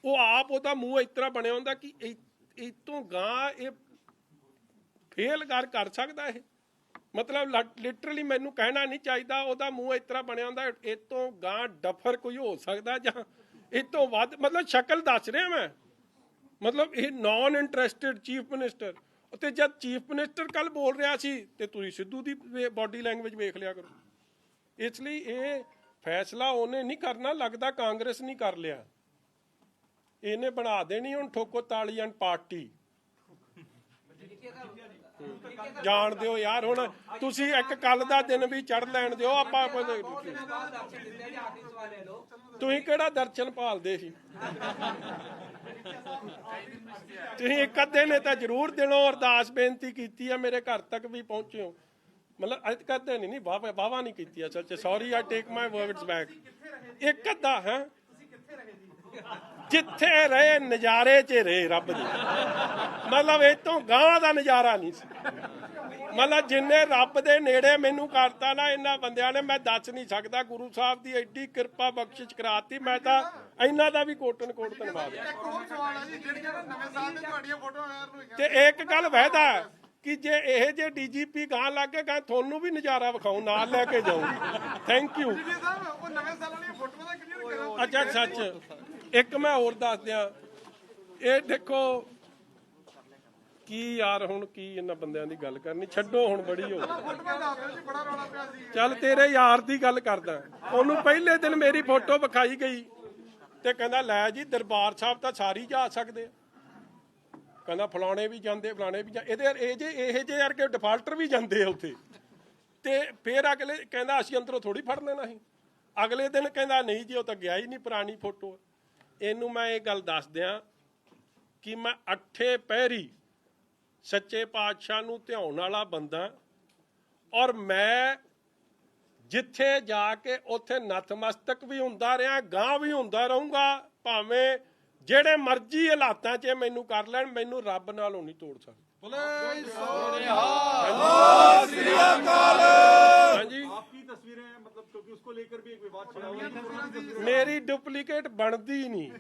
ਉਹ ਆਪ ਉਹਦਾ ਮੂੰਹ ਇਸ ਤਰ੍ਹਾਂ ਬਣਿਆ ਹੁੰਦਾ ਕਿ ਇਹ ਤੋਂ ਗਾਂ ਇਹ ਫੇਲ ਕਰ ਸਕਦਾ ਇਹ, ਮਤਲਬ ਲਿਟਰਲੀ ਮੈਨੂੰ ਕਹਿਣਾ ਨਹੀਂ ਚਾਹੀਦਾ, ਉਹਦਾ ਮੂੰਹ ਇਸ ਤਰ੍ਹਾਂ ਬਣਿਆ ਹੁੰਦਾ ਇਹ ਤੋਂ ਗਾਂ ਡਫਰ ਕੋਈ ਹੋ ਸਕਦਾ ਜਾਂ ਇਹ ਤੋਂ ਵੱਧ, ਮਤਲਬ ਸ਼ਕਲ ਦੱਸ ਰਿਹਾ ਮੈਂ, ਮਤਲਬ ਇਹ ਨਾਨ ਇੰਟਰਸਟਿਡ ਚੀਫ ਮਿਨਿਸਟਰ। ਤੇ ਜਦ ਚੀਫ ਮਿਨਿਸਟਰ ਕੱਲ ਬੋਲ ਰਿਹਾ ਸੀ ਤੇ ਤੁਸੀਂ ਸਿੱਧੂ ਦੀ ਬਾਡੀ ਲੈਂਗੁਏਜ ਵੇਖ ਲਿਆ ਕਰੋ। ਇਸ ਲਈ ਇਹ ਫੈਸਲਾ ਉਹਨੇ ਨਹੀਂ ਕਰਨਾ, ਲੱਗਦਾ ਕਾਂਗਰਸ ਨਹੀਂ ਕਰ ਲਿਆ, ਇਹਨੇ ਬਣਾ ਦੇਣੀ ਹੁਣ ਠੋਕੋ ਤਾਲੀਆਂ ਪਾਰਟੀ। ਜਾਣ ਦਿਓ ਯਾਰ, ਹੁਣ ਤੁਸੀਂ ਇੱਕ ਕੱਲ ਦਾ ਦਿਨ ਵੀ ਚੜ ਲੈਣ ਦਿਓ। ਆਪਾਂ ਤੁਸੀਂ ਕਿਹੜਾ ਦਰਸ਼ਨ ਭਾਲਦੇ ਸੀ? ਤੁਸੀਂ ਇੱਕ ਅੱਧੇ ਨੇ ਤਾਂ ਜ਼ਰੂਰ ਦਿਲੋਂ ਅਰਦਾਸ ਬੇਨਤੀ ਕੀਤੀ ਹੈ, ਮੇਰੇ ਘਰ ਤੱਕ ਵੀ ਪਹੁੰਚੇ ਹੋ, ਮਤਲਬ ਅੱਜ ਕਰਦੇ ਨਹੀਂ ਵਾਵਾ ਨਹੀਂ ਕੀਤੀ ਅਸਲ 'ਚ। ਸੌਰੀ, ਆਈ ਟੇਕ ਮਾਈ ਵਰਡਸ ਬੈਕ। ਇੱਕ ਅੱਧਾ ਹੈ ਜਿੱਥੇ ਰਹੇ ਨਜ਼ਾਰੇ 'ਚ ਰਹੇ ਰੱਬ ਦੇ, ਮਤਲਬ ਇਹ ਤੋਂ ਗਾਂ ਦਾ ਨਜ਼ਾਰਾ ਨਹੀਂ ਸੀ। ਮਤਲਬ ਜਿੰਨੇ ਰੱਬ ਦੇ ਨੇੜੇ ਮੈਨੂੰ ਕਰਤਾ ਨਾ ਇਹਨਾਂ ਬੰਦਿਆਂ ਨੇ, ਮੈਂ ਦੱਸ ਨਹੀਂ ਸਕਦਾ। ਗੁਰੂ ਸਾਹਿਬ ਦੀ ਐਡੀ ਕਿਰਪਾ ਬਖਸ਼ਿਸ਼ ਕਰਾਤੀ, ਮੈਂ ਤਾਂ ਇਹਨਾਂ ਦਾ ਵੀ ਕੋਟਨ ਕੋਟ ਧੰਨਵਾਦ। ਤੇ ਇੱਕ ਗੱਲ ਵਹਿਦਾ ਕਿ ਜੇ ਇਹ ਜੇ ਡੀਜੀਪੀ ਗਾਂ ਲੱਗੇ ਗਾਂ ਤੁਹਾਨੂੰ ਵੀ ਨਜ਼ਾਰਾ ਵਿਖਾਉ, ਨਾਲ ਲੈ ਕੇ ਜਾਊਂ। Thank you. ਅੱਛਾ ਸੱਚ, ਇੱਕ ਮੈਂ ਹੋਰ ਦੱਸ ਦਿਆਂ, ਇਹ ਦੇਖੋ ਕੀ ਯਾਰ, ਹੁਣ ਕੀ ਇਹਨਾਂ ਬੰਦਿਆਂ ਦੀ ਗੱਲ ਕਰਨੀ, ਛੱਡੋ ਹੁਣ, ਬੜੀ ਹੋ ਗਈ। ਚੱਲ ਤੇਰੇ ਯਾਰ ਦੀ ਗੱਲ ਕਰਦਾ, ਉਹਨੂੰ ਪਹਿਲੇ ਦਿਨ ਮੇਰੀ ਫੋਟੋ ਵਿਖਾਈ ਗਈ ਤੇ ਕਹਿੰਦਾ ਲੈ ਜੀ ਦਰਬਾਰ ਸਾਹਿਬ ਤਾਂ ਸਾਰੇ ਜਾ ਸਕਦੇ ਆ, ਕਹਿੰਦਾ ਫਲਾਣੇ ਵੀ ਜਾਂਦੇ, ਫਲਾਣੇ ਵੀ ਇਹਦੇ ਇਹ ਜੇ ਯਾਰ ਕਿ ਡਿਫਾਲਟਰ ਵੀ ਜਾਂਦੇ ਆ ਉੱਥੇ। ਤੇ ਫਿਰ ਅਗਲੇ ਕਹਿੰਦਾ ਅਸੀਂ ਅੰਦਰੋਂ ਥੋੜੀ ਫੜ ਲੈਣਾ ਸੀ। ਅਗਲੇ ਦਿਨ ਕਹਿੰਦਾ ਨਹੀਂ ਜੀ ਉਹ ਤਾਂ ਗਿਆ ਹੀ ਨਹੀਂ, ਪੁਰਾਣੀ ਫੋਟੋ। ਇਹਨੂੰ ਮੈਂ ਇਹ ਗੱਲ ਦੱਸ ਦਿਆਂ ਕਿ ਮੈਂ 8 ਪਹਿਰੀ ਸੱਚੇ ਪਾਤਸ਼ਾਹ ਨੂੰ ਧਿਆਉਣ ਵਾਲਾ ਬੰਦਾ, ਔਰ ਮੈਂ ਜਿੱਥੇ ਜਾ ਕੇ ਉੱਥੇ ਨਤਮਸਤਕ ਵੀ ਹੁੰਦਾ ਰਿਹਾ, ਗਾਂ ਵੀ ਹੁੰਦਾ ਰਹੂੰਗਾ, ਭਾਵੇਂ ਜਿਹੜੇ ਮਰਜ਼ੀ ਹਾਲਾਤਾਂ 'ਚ ਮੈਨੂੰ ਕਰ ਲੈਣ, ਮੈਨੂੰ ਰੱਬ ਨਾਲੋਂ ਨਹੀਂ ਤੋੜ ਸਕਦਾ। ਹਾਂਜੀ, आपकी तस्वीरें हैं, मतलब क्योंकि उसको लेकर भी एक विवाद छिड़ा हुआ है। ਮੇਰੀ ਡੁਪਲੀਕੇਟ ਬਣਦੀ ਨਹੀਂ।